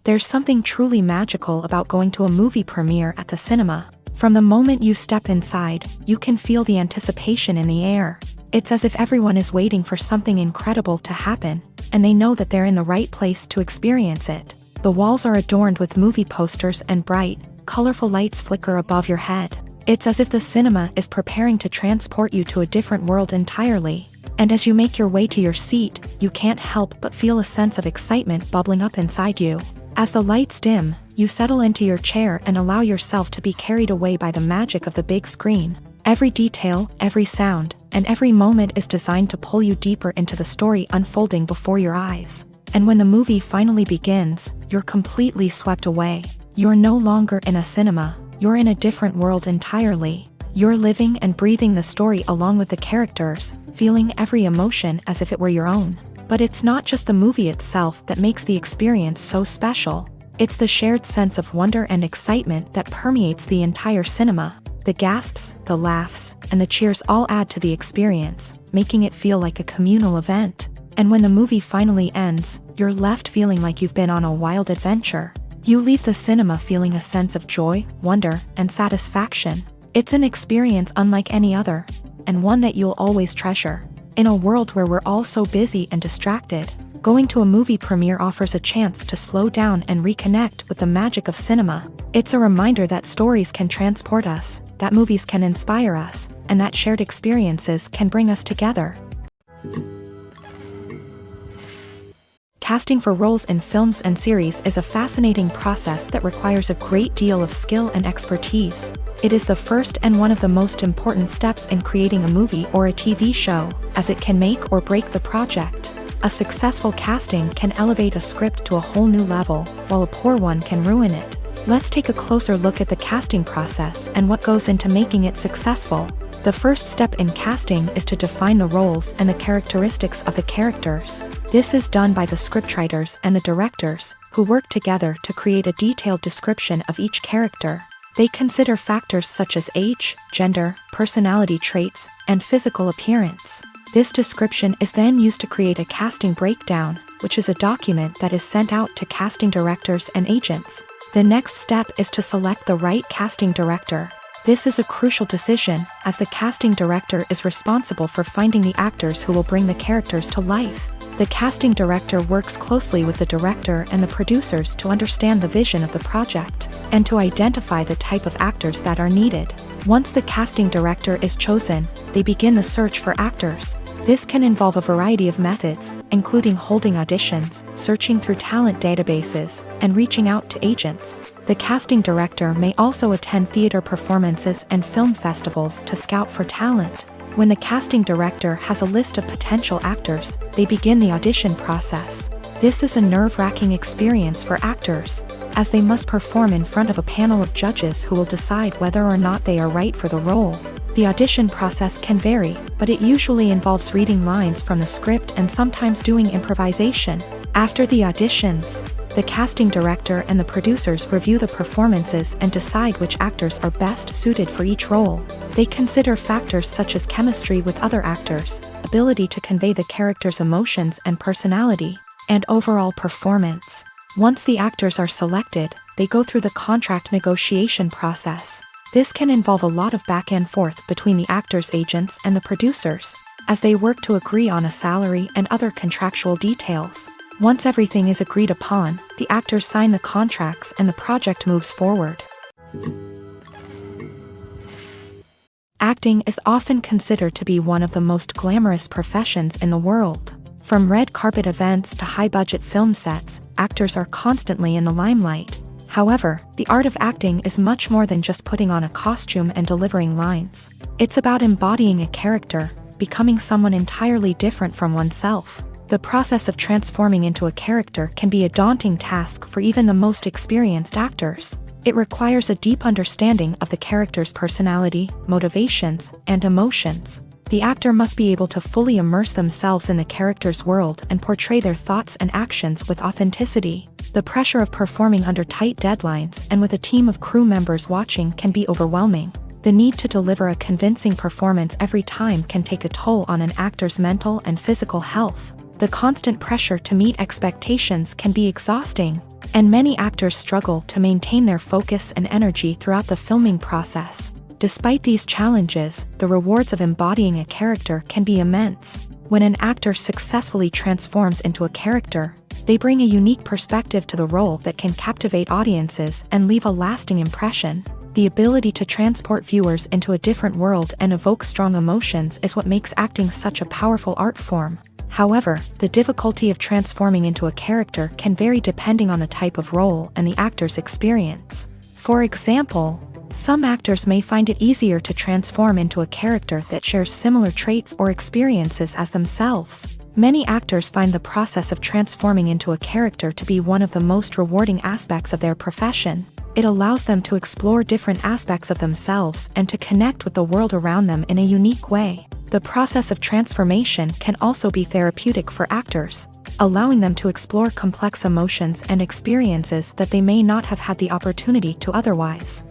There's something truly magical about going to a movie premiere at the cinema. From the moment you step inside, you can feel the anticipation in the air. It's as if everyone is waiting for something incredible to happen, and they know that they're in the right place to experience it. The walls are adorned with movie posters and bright, colorful lights flicker above your head. It's as if the cinema is preparing to transport you to a different world entirely. And as you make your way to your seat, you can't help but feel a sense of excitement bubbling up inside you. As the lights dim, you settle into your chair and allow yourself to be carried away by the magic of the big screen. Every detail, every sound, and every moment is designed to pull you deeper into the story unfolding before your eyes. And when the movie finally begins, you're completely swept away. You're no longer in a cinema, you're in a different world entirely. You're living and breathing the story along with the characters, feeling every emotion as if it were your own. But it's not just the movie itself that makes the experience so special. It's the shared sense of wonder and excitement that permeates the entire cinema. The gasps, the laughs, and the cheers all add to the experience, making it feel like a communal event. And when the movie finally ends, you're left feeling like you've been on a wild adventure. You leave the cinema feeling a sense of joy, wonder, and satisfaction. It's an experience unlike any other, and one that you'll always treasure. In a world where we're all so busy and distracted, going to a movie premiere offers a chance to slow down and reconnect with the magic of cinema. It's a reminder that stories can transport us, that movies can inspire us, and that shared experiences can bring us together. Casting for roles in films and series is a fascinating process that requires a great deal of skill and expertise. It is the first and one of the most important steps in creating a movie or a TV show, as it can make or break the project. A successful casting can elevate a script to a whole new level, while a poor one can ruin it. Let's take a closer look at the casting process and what goes into making it successful. The first step in casting is to define the roles and the characteristics of the characters. This is done by the scriptwriters and the directors, who work together to create a detailed description of each character. They consider factors such as age, gender, personality traits, and physical appearance. This description is then used to create a casting breakdown, which is a document that is sent out to casting directors and agents. The next step is to select the right casting director. This is a crucial decision, as the casting director is responsible for finding the actors who will bring the characters to life. The casting director works closely with the director and the producers to understand the vision of the project, and to identify the type of actors that are needed. Once the casting director is chosen, they begin the search for actors. This can involve a variety of methods, including holding auditions, searching through talent databases, and reaching out to agents. The casting director may also attend theater performances and film festivals to scout for talent. When the casting director has a list of potential actors, they begin the audition process. This is a nerve-wracking experience for actors, as they must perform in front of a panel of judges who will decide whether or not they are right for the role. The audition process can vary, but it usually involves reading lines from the script and sometimes doing improvisation. After the auditions, the casting director and the producers review the performances and decide which actors are best suited for each role. They consider factors such as chemistry with other actors, ability to convey the character's emotions and personality, and overall performance. Once the actors are selected, they go through the contract negotiation process. This can involve a lot of back and forth between the actors' agents and the producers, as they work to agree on a salary and other contractual details. Once everything is agreed upon, the actors sign the contracts and the project moves forward. Acting is often considered to be one of the most glamorous professions in the world. From red carpet events to high-budget film sets, actors are constantly in the limelight. However, the art of acting is much more than just putting on a costume and delivering lines. It's about embodying a character, becoming someone entirely different from oneself. The process of transforming into a character can be a daunting task for even the most experienced actors. It requires a deep understanding of the character's personality, motivations, and emotions. The actor must be able to fully immerse themselves in the character's world and portray their thoughts and actions with authenticity. The pressure of performing under tight deadlines and with a team of crew members watching can be overwhelming. The need to deliver a convincing performance every time can take a toll on an actor's mental and physical health. The constant pressure to meet expectations can be exhausting, and many actors struggle to maintain their focus and energy throughout the filming process. Despite these challenges, the rewards of embodying a character can be immense. When an actor successfully transforms into a character, they bring a unique perspective to the role that can captivate audiences and leave a lasting impression. The ability to transport viewers into a different world and evoke strong emotions is what makes acting such a powerful art form. However, the difficulty of transforming into a character can vary depending on the type of role and the actor's experience. For example, some actors may find it easier to transform into a character that shares similar traits or experiences as themselves. Many actors find the process of transforming into a character to be one of the most rewarding aspects of their profession. It allows them to explore different aspects of themselves and to connect with the world around them in a unique way. The process of transformation can also be therapeutic for actors, allowing them to explore complex emotions and experiences that they may not have had the opportunity to otherwise.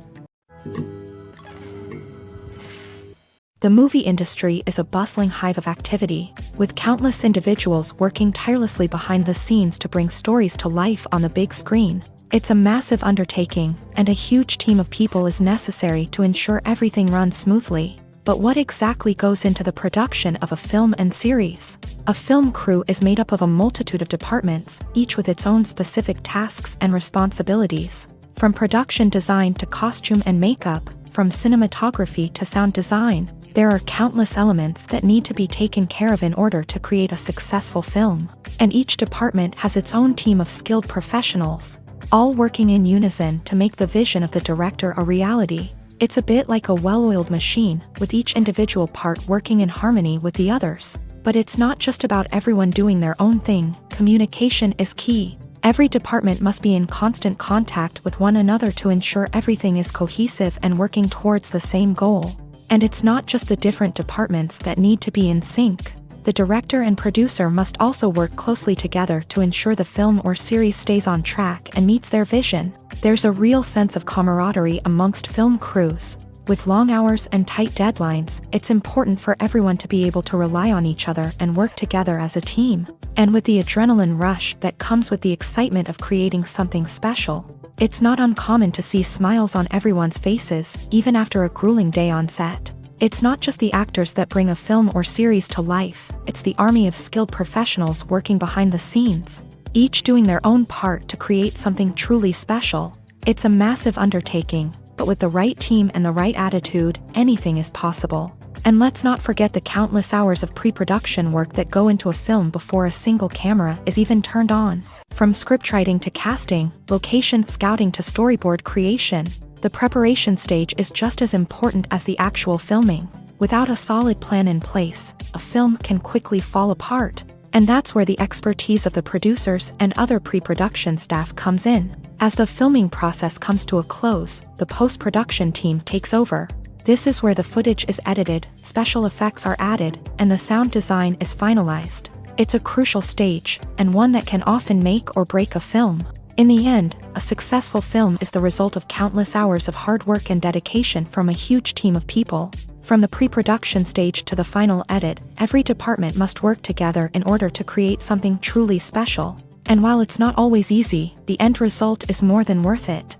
The movie industry is a bustling hive of activity, with countless individuals working tirelessly behind the scenes to bring stories to life on the big screen. It's a massive undertaking, and a huge team of people is necessary to ensure everything runs smoothly. But what exactly goes into the production of a film and series? A film crew is made up of a multitude of departments, each with its own specific tasks and responsibilities. From production design to costume and makeup, from cinematography to sound design, there are countless elements that need to be taken care of in order to create a successful film. And each department has its own team of skilled professionals, all working in unison to make the vision of the director a reality. It's a bit like a well-oiled machine, with each individual part working in harmony with the others. But it's not just about everyone doing their own thing. Communication is key. Every department must be in constant contact with one another to ensure everything is cohesive and working towards the same goal. And it's not just the different departments that need to be in sync. The director and producer must also work closely together to ensure the film or series stays on track and meets their vision. There's a real sense of camaraderie amongst film crews. With long hours and tight deadlines, it's important for everyone to be able to rely on each other and work together as a team. And with the adrenaline rush that comes with the excitement of creating something special, it's not uncommon to see smiles on everyone's faces, even after a grueling day on set. It's not just the actors that bring a film or series to life, it's the army of skilled professionals working behind the scenes, each doing their own part to create something truly special. It's a massive undertaking, but with the right team and the right attitude, anything is possible. And let's not forget the countless hours of pre-production work that go into a film before a single camera is even turned on. From scriptwriting to casting, location scouting to storyboard creation, the preparation stage is just as important as the actual filming. Without a solid plan in place, a film can quickly fall apart. And that's where the expertise of the producers and other pre-production staff comes in. As the filming process comes to a close, the post-production team takes over. This is where the footage is edited, special effects are added, and the sound design is finalized. It's a crucial stage, and one that can often make or break a film. In the end, a successful film is the result of countless hours of hard work and dedication from a huge team of people. From the pre-production stage to the final edit, every department must work together in order to create something truly special. And while it's not always easy, the end result is more than worth it.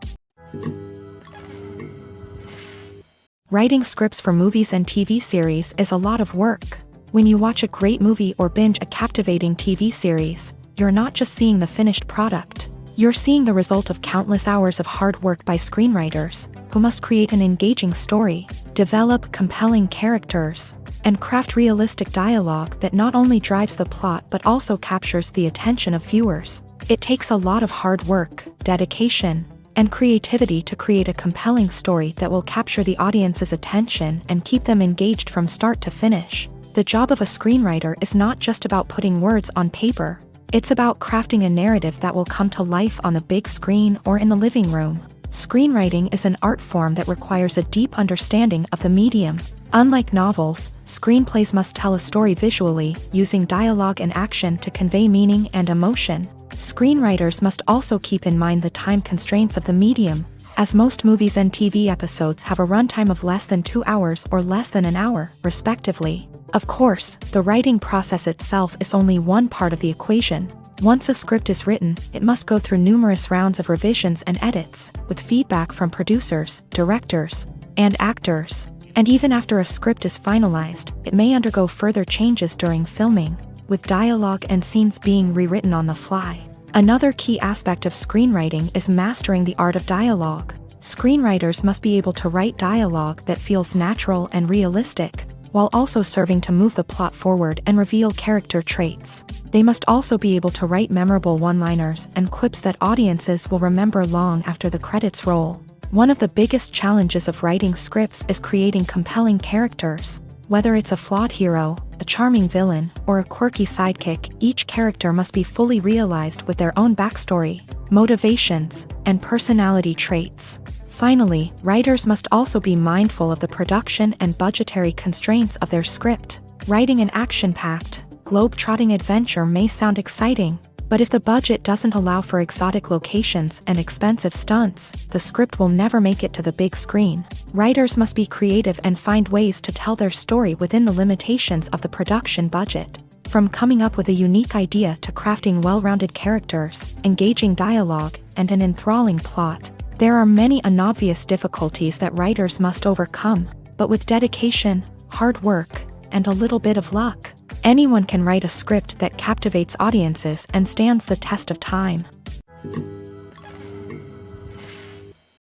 Writing scripts for movies and TV series is a lot of work. When you watch a great movie or binge a captivating TV series, you're not just seeing the finished product. You're seeing the result of countless hours of hard work by screenwriters, who must create an engaging story, develop compelling characters, and craft realistic dialogue that not only drives the plot but also captures the attention of viewers. It takes a lot of hard work, dedication, and creativity to create a compelling story that will capture the audience's attention and keep them engaged from start to finish. The job of a screenwriter is not just about putting words on paper. It's about crafting a narrative that will come to life on the big screen or in the living room. Screenwriting is an art form that requires a deep understanding of the medium. Unlike novels, screenplays must tell a story visually, using dialogue and action to convey meaning and emotion. Screenwriters must also keep in mind the time constraints of the medium, as most movies and TV episodes have a runtime of less than 2 hours or less than an hour, respectively. Of course, the writing process itself is only one part of the equation. Once a script is written, it must go through numerous rounds of revisions and edits, with feedback from producers, directors, and actors. And even after a script is finalized, it may undergo further changes during filming, with dialogue and scenes being rewritten on the fly. Another key aspect of screenwriting is mastering the art of dialogue. Screenwriters must be able to write dialogue that feels natural and realistic, while also serving to move the plot forward and reveal character traits. They must also be able to write memorable one-liners and quips that audiences will remember long after the credits roll. One of the biggest challenges of writing scripts is creating compelling characters. Whether it's a flawed hero, a charming villain, or a quirky sidekick, each character must be fully realized with their own backstory, motivations, and personality traits. Finally, writers must also be mindful of the production and budgetary constraints of their script. Writing an action-packed, globe-trotting adventure may sound exciting, but if the budget doesn't allow for exotic locations and expensive stunts, the script will never make it to the big screen. Writers must be creative and find ways to tell their story within the limitations of the production budget. From coming up with a unique idea to crafting well-rounded characters, engaging dialogue, and an enthralling plot, there are many unobvious difficulties that writers must overcome. But with dedication, hard work, and a little bit of luck. Anyone can write a script that captivates audiences and stands the test of time.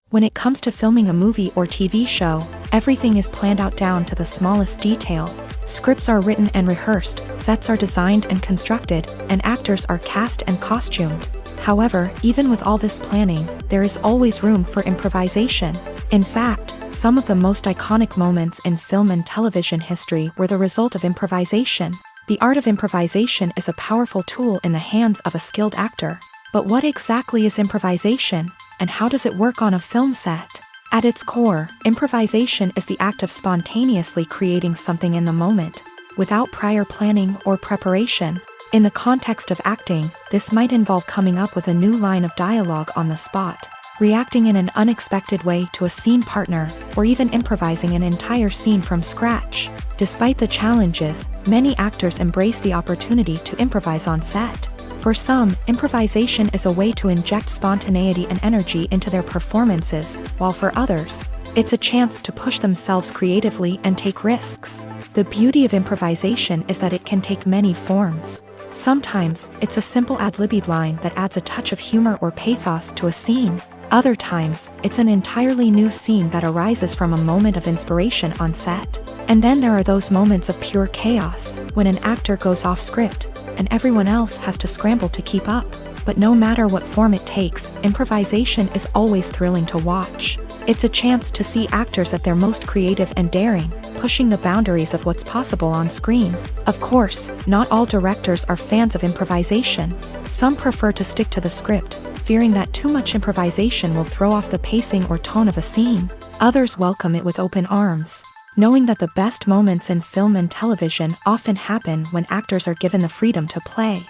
When it comes to filming a movie or TV show, everything is planned out down to the smallest detail. Scripts are written and rehearsed, sets are designed and constructed, and actors are cast and costumed. However, even with all this planning, there is always room for improvisation. In fact, some of the most iconic moments in film and television history were the result of improvisation. The art of improvisation is a powerful tool in the hands of a skilled actor. But what exactly is improvisation, and how does it work on a film set? At its core, improvisation is the act of spontaneously creating something in the moment, without prior planning or preparation. In the context of acting, this might involve coming up with a new line of dialogue on the spot, reacting in an unexpected way to a scene partner, or even improvising an entire scene from scratch. Despite the challenges, many actors embrace the opportunity to improvise on set. For some, improvisation is a way to inject spontaneity and energy into their performances, while for others, it's a chance to push themselves creatively and take risks. The beauty of improvisation is that it can take many forms. Sometimes, it's a simple ad-libbed line that adds a touch of humor or pathos to a scene. Other times, it's an entirely new scene that arises from a moment of inspiration on set. And then there are those moments of pure chaos, when an actor goes off script, and everyone else has to scramble to keep up. But no matter what form it takes, improvisation is always thrilling to watch. It's a chance to see actors at their most creative and daring, pushing the boundaries of what's possible on screen. Of course, not all directors are fans of improvisation. Some prefer to stick to the script, fearing that too much improvisation will throw off the pacing or tone of a scene. Others welcome it with open arms, knowing that the best moments in film and television often happen when actors are given the freedom to play.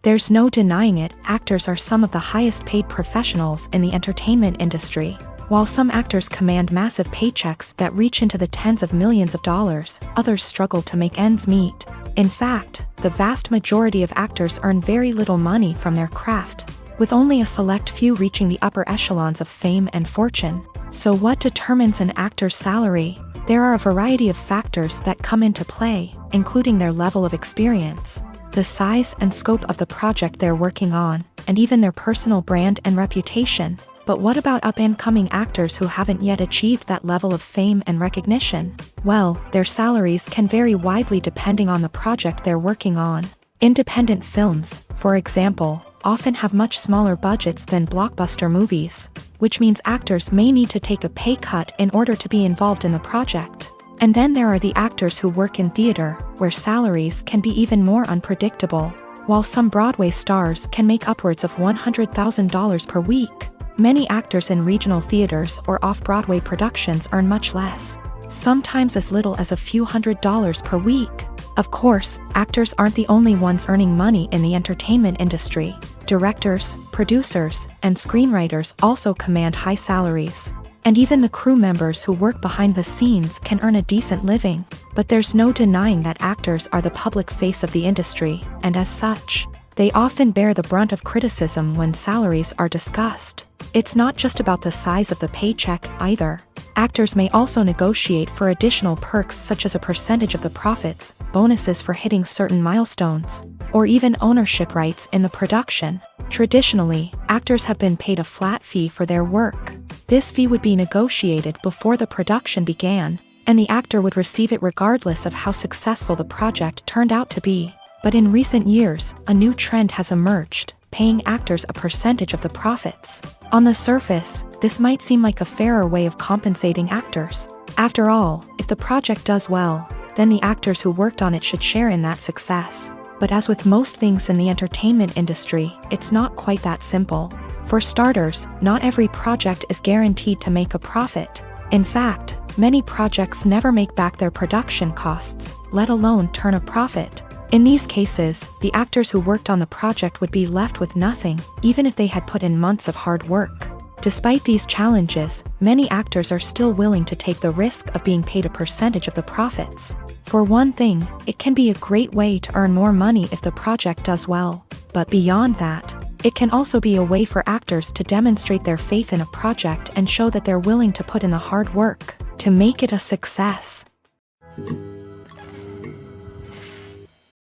There's no denying it, actors are some of the highest paid professionals in the entertainment industry. While some actors command massive paychecks that reach into the tens of millions of dollars, others struggle to make ends meet. In fact, the vast majority of actors earn very little money from their craft, with only a select few reaching the upper echelons of fame and fortune. So what determines an actor's salary? There are a variety of factors that come into play, including their level of experience, the size and scope of the project they're working on, and even their personal brand and reputation. But what about up-and-coming actors who haven't yet achieved that level of fame and recognition? Well, their salaries can vary widely depending on the project they're working on. Independent films, for example, often have much smaller budgets than blockbuster movies, which means actors may need to take a pay cut in order to be involved in the project. And then there are the actors who work in theater, where salaries can be even more unpredictable. While some Broadway stars can make upwards of $100,000 per week, many actors in regional theaters or off-Broadway productions earn much less, sometimes as little as a few $100s per week. Of course, actors aren't the only ones earning money in the entertainment industry. Directors, producers, and screenwriters also command high salaries. And even the crew members who work behind the scenes can earn a decent living. But there's no denying that actors are the public face of the industry, and as such, they often bear the brunt of criticism when salaries are discussed. It's not just about the size of the paycheck, either. Actors may also negotiate for additional perks such as a percentage of the profits, bonuses for hitting certain milestones, or even ownership rights in the production. Traditionally, actors have been paid a flat fee for their work. This fee would be negotiated before the production began, and the actor would receive it regardless of how successful the project turned out to be. But in recent years, a new trend has emerged, paying actors a percentage of the profits. On the surface, this might seem like a fairer way of compensating actors. After all, if the project does well, then the actors who worked on it should share in that success. But as with most things in the entertainment industry, it's not quite that simple. For starters, not every project is guaranteed to make a profit. In fact, many projects never make back their production costs, let alone turn a profit. In these cases, the actors who worked on the project would be left with nothing, even if they had put in months of hard work. Despite these challenges, many actors are still willing to take the risk of being paid a percentage of the profits. For one thing, it can be a great way to earn more money if the project does well. But beyond that, It can also be a way for actors to demonstrate their faith in a project and show that they're willing to put in the hard work to make it a success.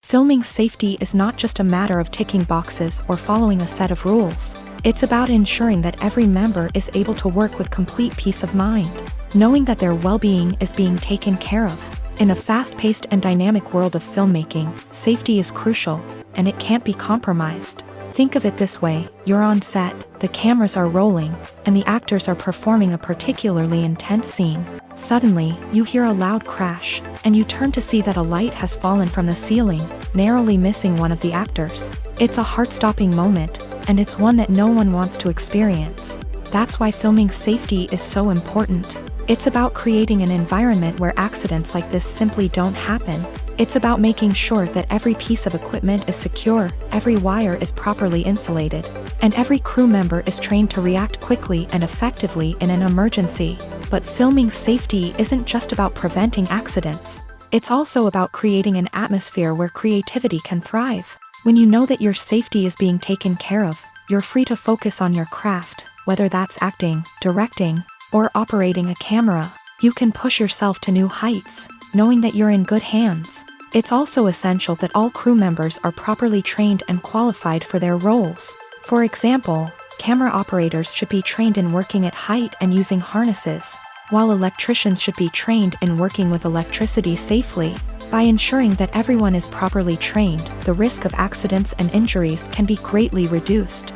Filming safety is not just a matter of ticking boxes or following a set of rules. It's about ensuring that every member is able to work with complete peace of mind, knowing that their well-being is being taken care of. In a fast-paced and dynamic world of filmmaking, safety is crucial, and it can't be compromised. Think of it this way: you're on set, the cameras are rolling, and the actors are performing a particularly intense scene. Suddenly, you hear a loud crash, and you turn to see that a light has fallen from the ceiling, narrowly missing one of the actors. It's a heart-stopping moment, and it's one that no one wants to experience. That's why filming safety is so important. It's about creating an environment where accidents like this simply don't happen. It's about making sure that every piece of equipment is secure, every wire is properly insulated, and every crew member is trained to react quickly and effectively in an emergency. But filming safety isn't just about preventing accidents. It's also about creating an atmosphere where creativity can thrive. When you know that your safety is being taken care of, you're free to focus on your craft, whether that's acting, directing, or operating a camera. You can push yourself to new heights, knowing that you're in good hands. It's also essential that all crew members are properly trained and qualified for their roles. For example, camera operators should be trained in working at height and using harnesses, while electricians should be trained in working with electricity safely. By ensuring that everyone is properly trained, the risk of accidents and injuries can be greatly reduced.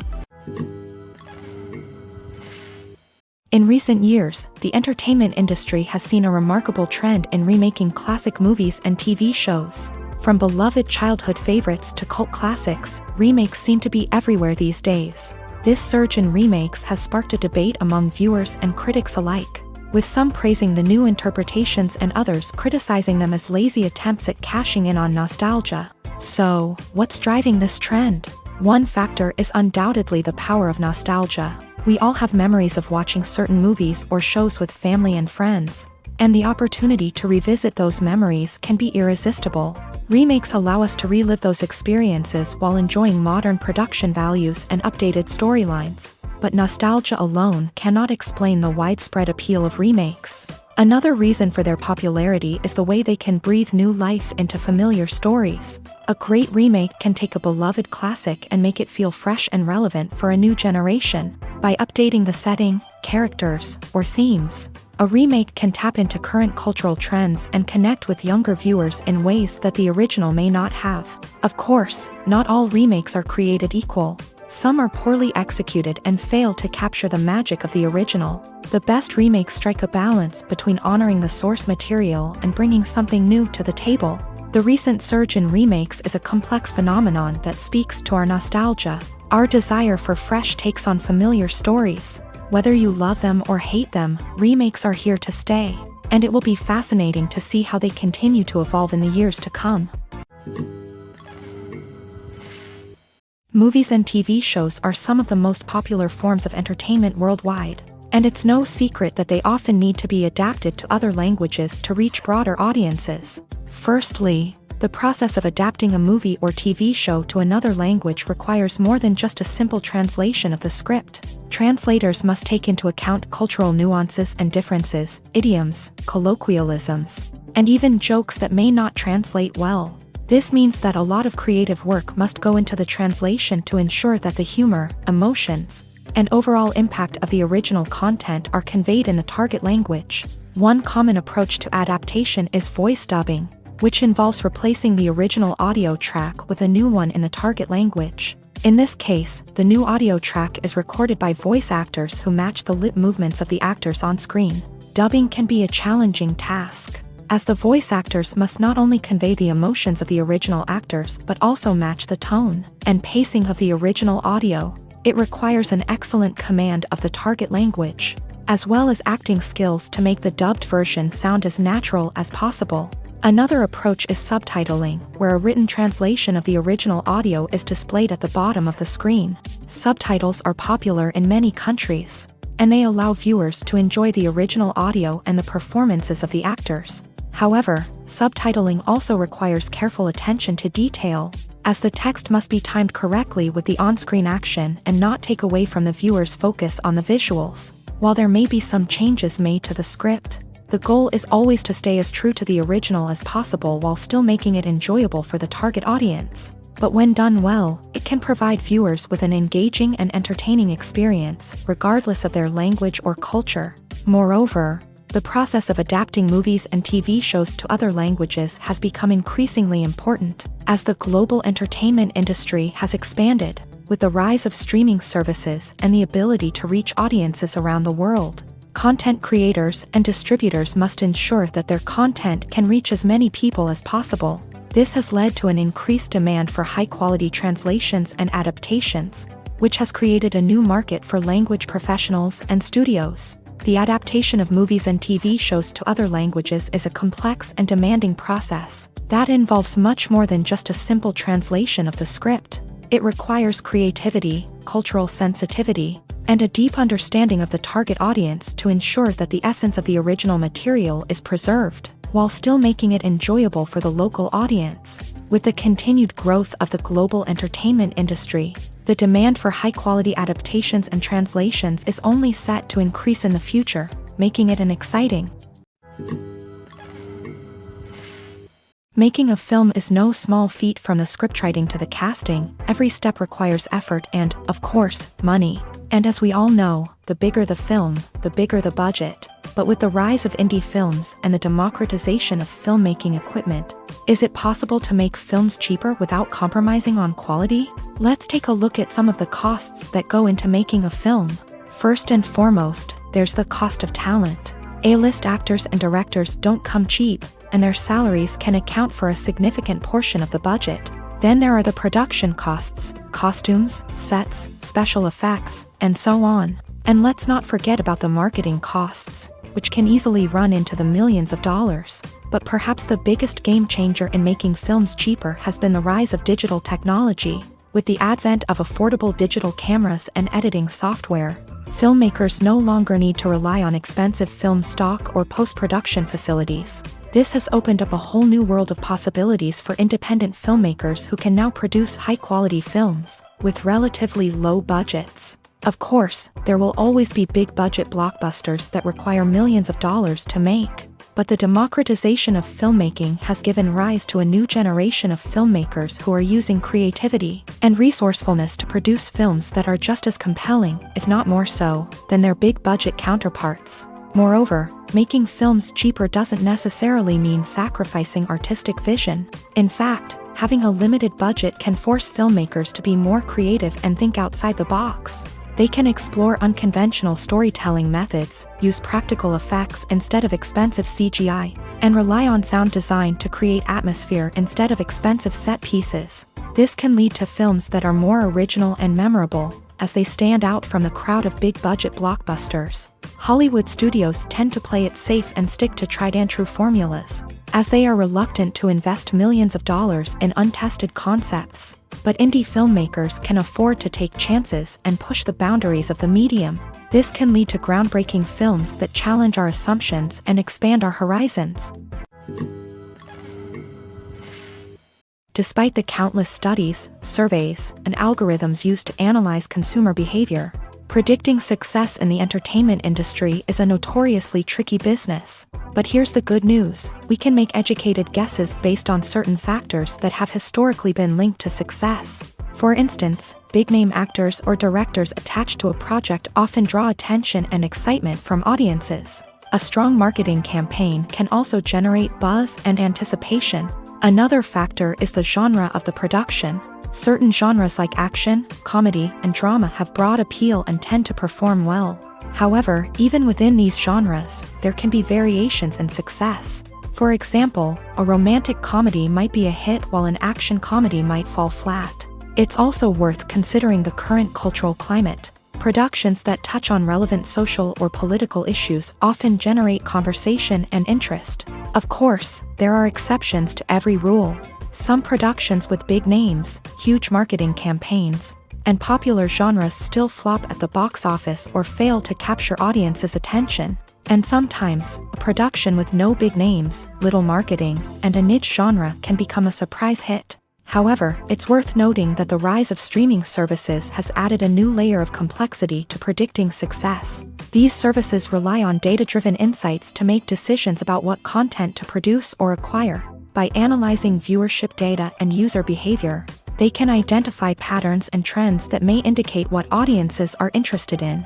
In recent years, the entertainment industry has seen a remarkable trend in remaking classic movies and TV shows. From beloved childhood favorites to cult classics, remakes seem to be everywhere these days. This surge in remakes has sparked a debate among viewers and critics alike, with some praising the new interpretations and others criticizing them as lazy attempts at cashing in on nostalgia. So, what's driving this trend? One factor is undoubtedly the power of nostalgia. We all have memories of watching certain movies or shows with family and friends, and the opportunity to revisit those memories can be irresistible. Remakes allow us to relive those experiences while enjoying modern production values and updated storylines. But nostalgia alone cannot explain the widespread appeal of remakes. Another reason for their popularity is the way they can breathe new life into familiar stories. A great remake can take a beloved classic and make it feel fresh and relevant for a new generation. By updating the setting, characters, or themes, a remake can tap into current cultural trends and connect with younger viewers in ways that the original may not have. Of course, not all remakes are created equal. Some are poorly executed and fail to capture the magic of the original. The best remakes strike a balance between honoring the source material and bringing something new to the table. The recent surge in remakes is a complex phenomenon that speaks to our nostalgia, our desire for fresh takes on familiar stories. Whether you love them or hate them, remakes are here to stay, and it will be fascinating to see how they continue to evolve in the years to come. Movies and TV shows are some of the most popular forms of entertainment worldwide, and it's no secret that they often need to be adapted to other languages to reach broader audiences. Firstly, the process of adapting a movie or TV show to another language requires more than just a simple translation of the script. Translators must take into account cultural nuances and differences, idioms, colloquialisms, and even jokes that may not translate well. This means that a lot of creative work must go into the translation to ensure that the humor, emotions, and overall impact of the original content are conveyed in the target language. One common approach to adaptation is voice dubbing, which involves replacing the original audio track with a new one in the target language. In this case, the new audio track is recorded by voice actors who match the lip movements of the actors on screen. Dubbing can be a challenging task, as the voice actors must not only convey the emotions of the original actors but also match the tone and pacing of the original audio. It requires an excellent command of the target language, as well as acting skills to make the dubbed version sound as natural as possible. Another approach is subtitling, where a written translation of the original audio is displayed at the bottom of the screen. Subtitles are popular in many countries, and they allow viewers to enjoy the original audio and the performances of the actors. However, subtitling also requires careful attention to detail. as the text must be timed correctly with the on-screen action and not take away from the viewer's focus on the visuals. While there may be some changes made to the script, the goal is always to stay as true to the original as possible while still making it enjoyable for the target audience. But when done well, it can provide viewers with an engaging and entertaining experience, regardless of their language or culture. Moreover, the process of adapting movies and TV shows to other languages has become increasingly important, as the global entertainment industry has expanded, with the rise of streaming services and the ability to reach audiences around the world. Content creators and distributors must ensure that their content can reach as many people as possible. This has led to an increased demand for high-quality translations and adaptations, which has created a new market for language professionals and studios. The adaptation of movies and TV shows to other languages is a complex and demanding process that involves much more than just a simple translation of the script. It requires creativity, cultural sensitivity, and a deep understanding of the target audience to ensure that the essence of the original material is preserved, while still making it enjoyable for the local audience. With the continued growth of the global entertainment industry, the demand for high-quality adaptations and translations is only set to increase in the future, making it an exciting. Making a film is no small feat. From the scriptwriting to the casting, every step requires effort and, of course, money. And as we all know, the bigger the film, the bigger the budget. But with the rise of indie films and the democratization of filmmaking equipment, is it possible to make films cheaper without compromising on quality? Let's take a look at some of the costs that go into making a film. First and foremost, there's the cost of talent. A-list actors and directors don't come cheap, and their salaries can account for a significant portion of the budget. Then there are the production costs, costumes, sets, special effects, and so on. And let's not forget about the marketing costs, which can easily run into the millions of dollars. But perhaps the biggest game changer in making films cheaper has been the rise of digital technology. With the advent of affordable digital cameras and editing software, filmmakers no longer need to rely on expensive film stock or post-production facilities. This has opened up a whole new world of possibilities for independent filmmakers who can now produce high-quality films with relatively low budgets. Of course, there will always be big-budget blockbusters that require millions of dollars to make. But the democratization of filmmaking has given rise to a new generation of filmmakers who are using creativity and resourcefulness to produce films that are just as compelling, if not more so, than their big-budget counterparts. Moreover, making films cheaper doesn't necessarily mean sacrificing artistic vision. In fact, having a limited budget can force filmmakers to be more creative and think outside the box. They can explore unconventional storytelling methods, use practical effects instead of expensive CGI, and rely on sound design to create atmosphere instead of expensive set pieces. This can lead to films that are more original and memorable, as they stand out from the crowd of big-budget blockbusters. Hollywood studios tend to play it safe and stick to tried-and-true formulas, as they are reluctant to invest millions of dollars in untested concepts. But indie filmmakers can afford to take chances and push the boundaries of the medium. This can lead to groundbreaking films that challenge our assumptions and expand our horizons. Despite the countless studies, surveys, and algorithms used to analyze consumer behavior, predicting success in the entertainment industry is a notoriously tricky business. But here's the good news: we can make educated guesses based on certain factors that have historically been linked to success. For instance, big-name actors or directors attached to a project often draw attention and excitement from audiences. A strong marketing campaign can also generate buzz and anticipation. Another factor is the genre of the production. Certain genres like action, comedy, and drama have broad appeal and tend to perform well. However, even within these genres, there can be variations in success. For example, a romantic comedy might be a hit while an action comedy might fall flat. It's also worth considering the current cultural climate. Productions that touch on relevant social or political issues often generate conversation and interest. Of course, there are exceptions to every rule. Some productions with big names, huge marketing campaigns, and popular genres still flop at the box office or fail to capture audiences' attention. And sometimes, a production with no big names, little marketing, and a niche genre can become a surprise hit. However, it's worth noting that the rise of streaming services has added a new layer of complexity to predicting success. These services rely on data-driven insights to make decisions about what content to produce or acquire. By analyzing viewership data and user behavior, they can identify patterns and trends that may indicate what audiences are interested in.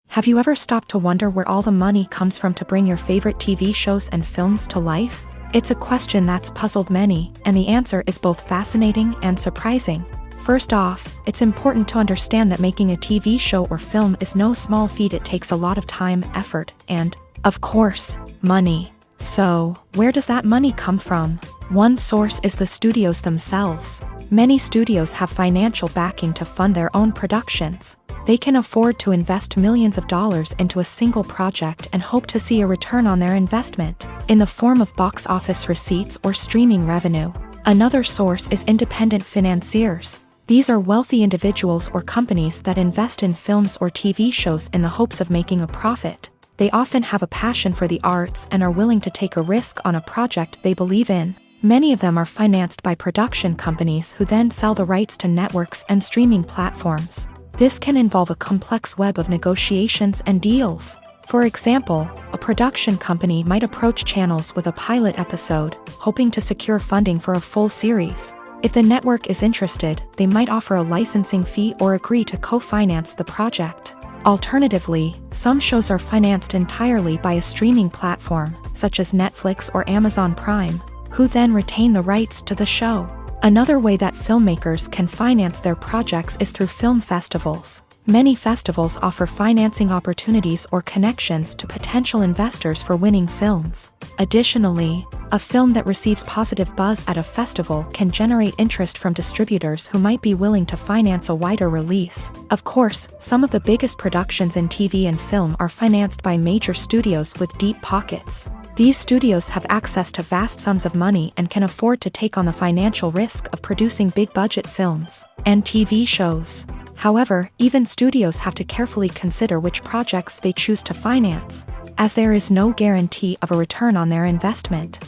Have you ever stopped to wonder where all the money comes from to bring your favorite TV shows and films to life? It's a question that's puzzled many, and the answer is both fascinating and surprising. First off, it's important to understand that making a TV show or film is no small feat. It takes a lot of time, effort, and, of course, money. So, where does that money come from? One source is the studios themselves. Many studios have financial backing to fund their own productions. They can afford to invest millions of dollars into a single project and hope to see a return on their investment, in the form of box office receipts or streaming revenue. Another source is independent financiers. These are wealthy individuals or companies that invest in films or TV shows in the hopes of making a profit. They often have a passion for the arts and are willing to take a risk on a project they believe in. Many of them are financed by production companies who then sell the rights to networks and streaming platforms. This can involve a complex web of negotiations and deals. For example, a production company might approach channels with a pilot episode, hoping to secure funding for a full series. If the network is interested, they might offer a licensing fee or agree to co-finance the project. Alternatively, some shows are financed entirely by a streaming platform, such as Netflix or Amazon Prime, who then retain the rights to the show. Another way that filmmakers can finance their projects is through film festivals. Many festivals offer financing opportunities or connections to potential investors for winning films. Additionally, a film that receives positive buzz at a festival can generate interest from distributors who might be willing to finance a wider release. Of course, some of the biggest productions in TV and film are financed by major studios with deep pockets. These studios have access to vast sums of money and can afford to take on the financial risk of producing big-budget films and TV shows. However, even studios have to carefully consider which projects they choose to finance, as there is no guarantee of a return on their investment.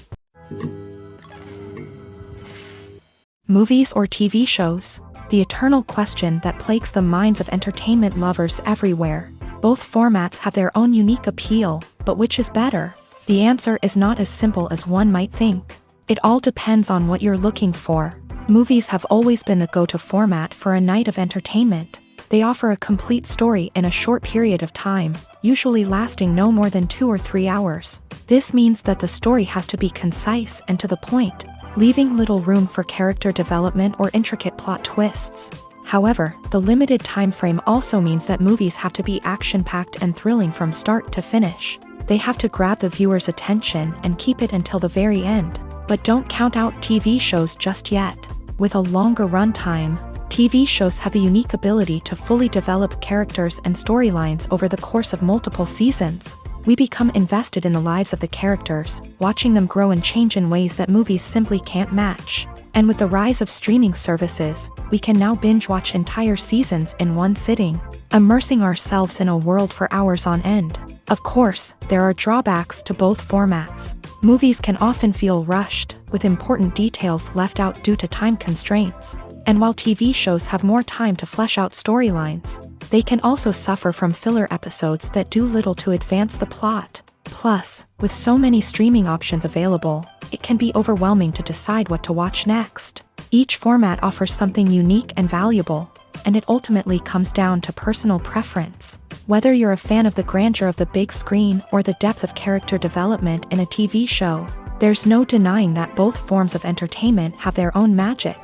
Movies or TV shows? The eternal question that plagues the minds of entertainment lovers everywhere. Both formats have their own unique appeal, but which is better? The answer is not as simple as one might think. It all depends on what you're looking for. Movies have always been the go-to format for a night of entertainment. They offer a complete story in a short period of time, usually lasting no more than 2 or 3 hours. This means that the story has to be concise and to the point, leaving little room for character development or intricate plot twists. However, the limited time frame also means that movies have to be action-packed and thrilling from start to finish. They have to grab the viewer's attention and keep it until the very end. But don't count out TV shows just yet. With a longer runtime, TV shows have the unique ability to fully develop characters and storylines over the course of multiple seasons. We become invested in the lives of the characters, watching them grow and change in ways that movies simply can't match. And with the rise of streaming services, we can now binge-watch entire seasons in one sitting, immersing ourselves in a world for hours on end. Of course, there are drawbacks to both formats. Movies can often feel rushed, with important details left out due to time constraints. And while TV shows have more time to flesh out storylines, they can also suffer from filler episodes that do little to advance the plot. Plus, with so many streaming options available, it can be overwhelming to decide what to watch next. Each format offers something unique and valuable, and it ultimately comes down to personal preference. Whether you're a fan of the grandeur of the big screen or the depth of character development in a TV show, there's no denying that both forms of entertainment have their own magic.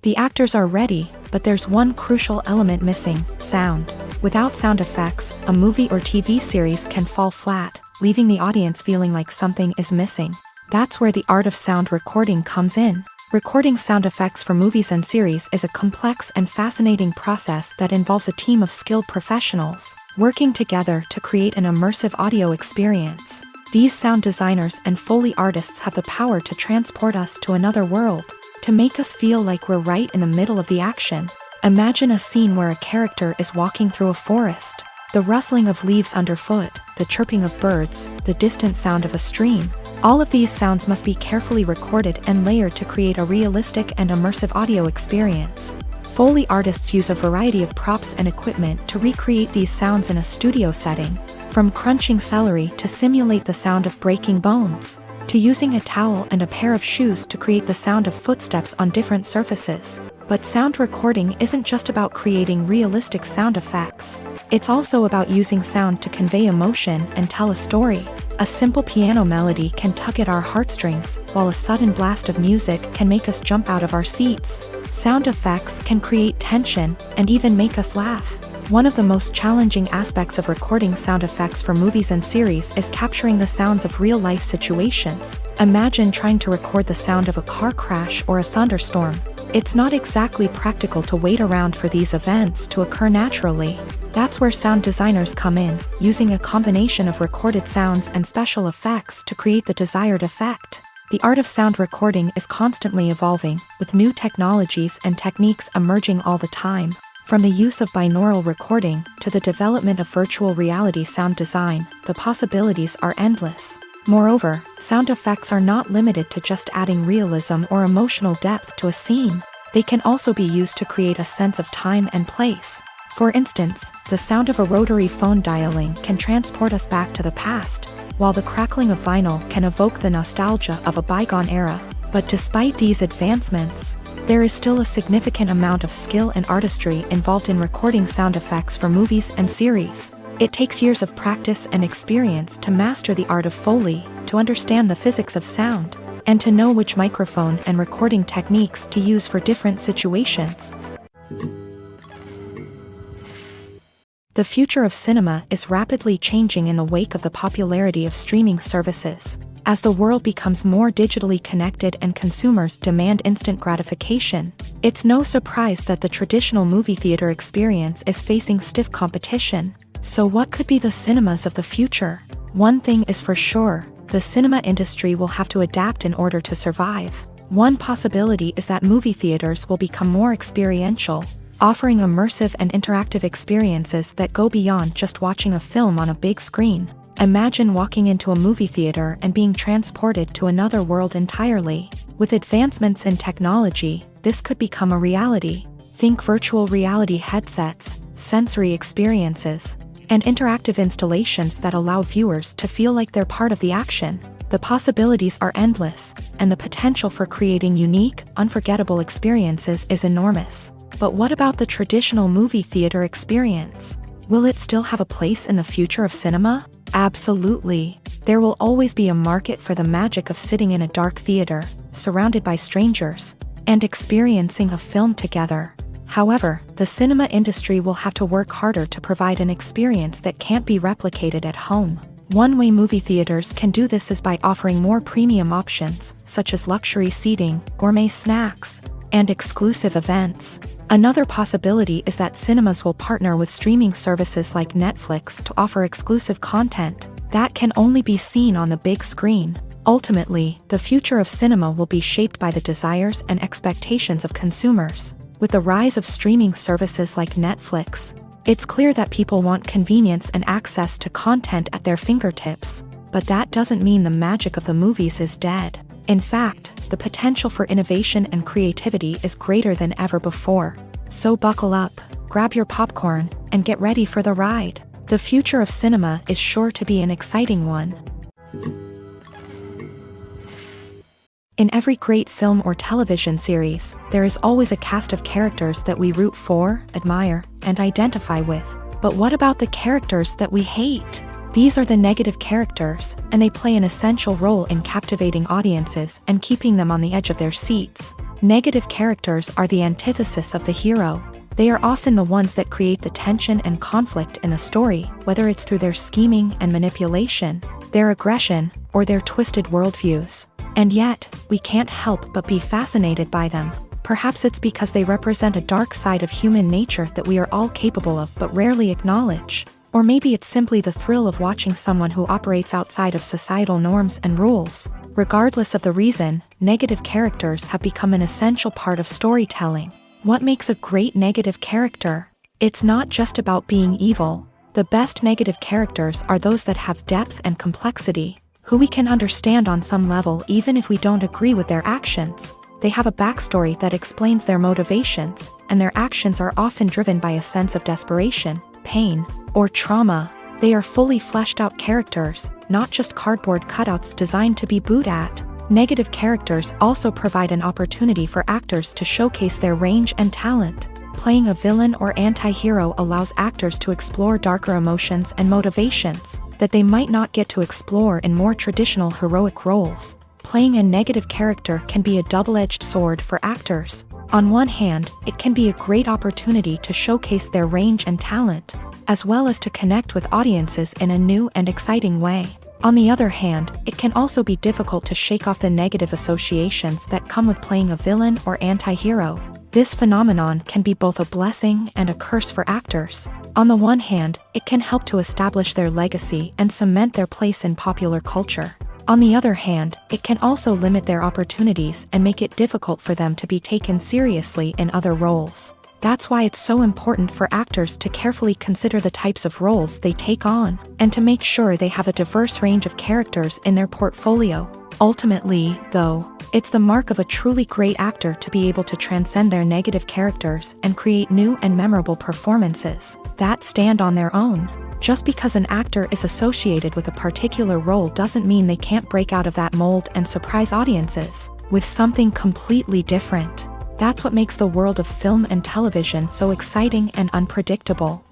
The actors are ready, but there's one crucial element missing: sound. Without sound effects, a movie or TV series can fall flat, leaving the audience feeling like something is missing. That's where the art of sound recording comes in. Recording sound effects for movies and series is a complex and fascinating process that involves a team of skilled professionals working together to create an immersive audio experience. These sound designers and Foley artists have the power to transport us to another world, to make us feel like we're right in the middle of the action. Imagine a scene where a character is walking through a forest. The rustling of leaves underfoot, the chirping of birds, the distant sound of a stream. All of these sounds must be carefully recorded and layered to create a realistic and immersive audio experience. Foley artists use a variety of props and equipment to recreate these sounds in a studio setting, from crunching celery to simulate the sound of breaking bones, to using a towel and a pair of shoes to create the sound of footsteps on different surfaces. But sound recording isn't just about creating realistic sound effects. It's also about using sound to convey emotion and tell a story. A simple piano melody can tug at our heartstrings, while a sudden blast of music can make us jump out of our seats. Sound effects can create tension and even make us laugh. One of the most challenging aspects of recording sound effects for movies and series is capturing the sounds of real-life situations. Imagine trying to record the sound of a car crash or a thunderstorm. It's not exactly practical to wait around for these events to occur naturally. That's where sound designers come in, using a combination of recorded sounds and special effects to create the desired effect. The art of sound recording is constantly evolving, with new technologies and techniques emerging all the time. From the use of binaural recording to the development of virtual reality sound design, the possibilities are endless. Moreover, sound effects are not limited to just adding realism or emotional depth to a scene. They can also be used to create a sense of time and place. For instance, the sound of a rotary phone dialing can transport us back to the past, while the crackling of vinyl can evoke the nostalgia of a bygone era. But despite these advancements, there is still a significant amount of skill and artistry involved in recording sound effects for movies and series. It takes years of practice and experience to master the art of Foley, to understand the physics of sound, and to know which microphone and recording techniques to use for different situations. The future of cinema is rapidly changing in the wake of the popularity of streaming services. As the world becomes more digitally connected and consumers demand instant gratification, it's no surprise that the traditional movie theater experience is facing stiff competition. So what could be the cinemas of the future? One thing is for sure, the cinema industry will have to adapt in order to survive. One possibility is that movie theaters will become more experiential, offering immersive and interactive experiences that go beyond just watching a film on a big screen. Imagine walking into a movie theater and being transported to another world entirely. With advancements in technology, this could become a reality. Think virtual reality headsets, sensory experiences, and interactive installations that allow viewers to feel like they're part of the action. The possibilities are endless, and the potential for creating unique, unforgettable experiences is enormous. But what about the traditional movie theater experience? Will it still have a place in the future of cinema? Absolutely. There will always be a market for the magic of sitting in a dark theater, surrounded by strangers, and experiencing a film together. However, the cinema industry will have to work harder to provide an experience that can't be replicated at home. One way movie theaters can do this is by offering more premium options, such as luxury seating, gourmet snacks, and exclusive events. Another possibility is that cinemas will partner with streaming services like Netflix to offer exclusive content that can only be seen on the big screen. Ultimately, the future of cinema will be shaped by the desires and expectations of consumers. With the rise of streaming services like Netflix, it's clear that people want convenience and access to content at their fingertips. But that doesn't mean the magic of the movies is dead. In fact, the potential for innovation and creativity is greater than ever before. So buckle up, grab your popcorn, and get ready for the ride. The future of cinema is sure to be an exciting one. In every great film or television series, there is always a cast of characters that we root for, admire, and identify with. But what about the characters that we hate? These are the negative characters, and they play an essential role in captivating audiences and keeping them on the edge of their seats. Negative characters are the antithesis of the hero. They are often the ones that create the tension and conflict in the story, whether it's through their scheming and manipulation, their aggression, or their twisted worldviews. And yet, we can't help but be fascinated by them. Perhaps it's because they represent a dark side of human nature that we are all capable of but rarely acknowledge. Or maybe it's simply the thrill of watching someone who operates outside of societal norms and rules. Regardless of the reason, negative characters have become an essential part of storytelling. What makes a great negative character? It's not just about being evil. The best negative characters are those that have depth and complexity, who we can understand on some level even if we don't agree with their actions. They have a backstory that explains their motivations, and their actions are often driven by a sense of desperation, pain, or trauma. They are fully fleshed out characters, not just cardboard cutouts designed to be booed at. Negative characters also provide an opportunity for actors to showcase their range and talent. Playing a villain or anti-hero allows actors to explore darker emotions and motivations that they might not get to explore in more traditional heroic roles. Playing a negative character can be a double-edged sword for actors. On one hand, it can be a great opportunity to showcase their range and talent, as well as to connect with audiences in a new and exciting way. On the other hand, it can also be difficult to shake off the negative associations that come with playing a villain or anti-hero. This phenomenon can be both a blessing and a curse for actors. On the one hand, it can help to establish their legacy and cement their place in popular culture. On the other hand, it can also limit their opportunities and make it difficult for them to be taken seriously in other roles. That's why it's so important for actors to carefully consider the types of roles they take on, and to make sure they have a diverse range of characters in their portfolio. Ultimately, though, it's the mark of a truly great actor to be able to transcend their negative characters and create new and memorable performances that stand on their own. Just because an actor is associated with a particular role doesn't mean they can't break out of that mold and surprise audiences with something completely different. That's what makes the world of film and television so exciting and unpredictable.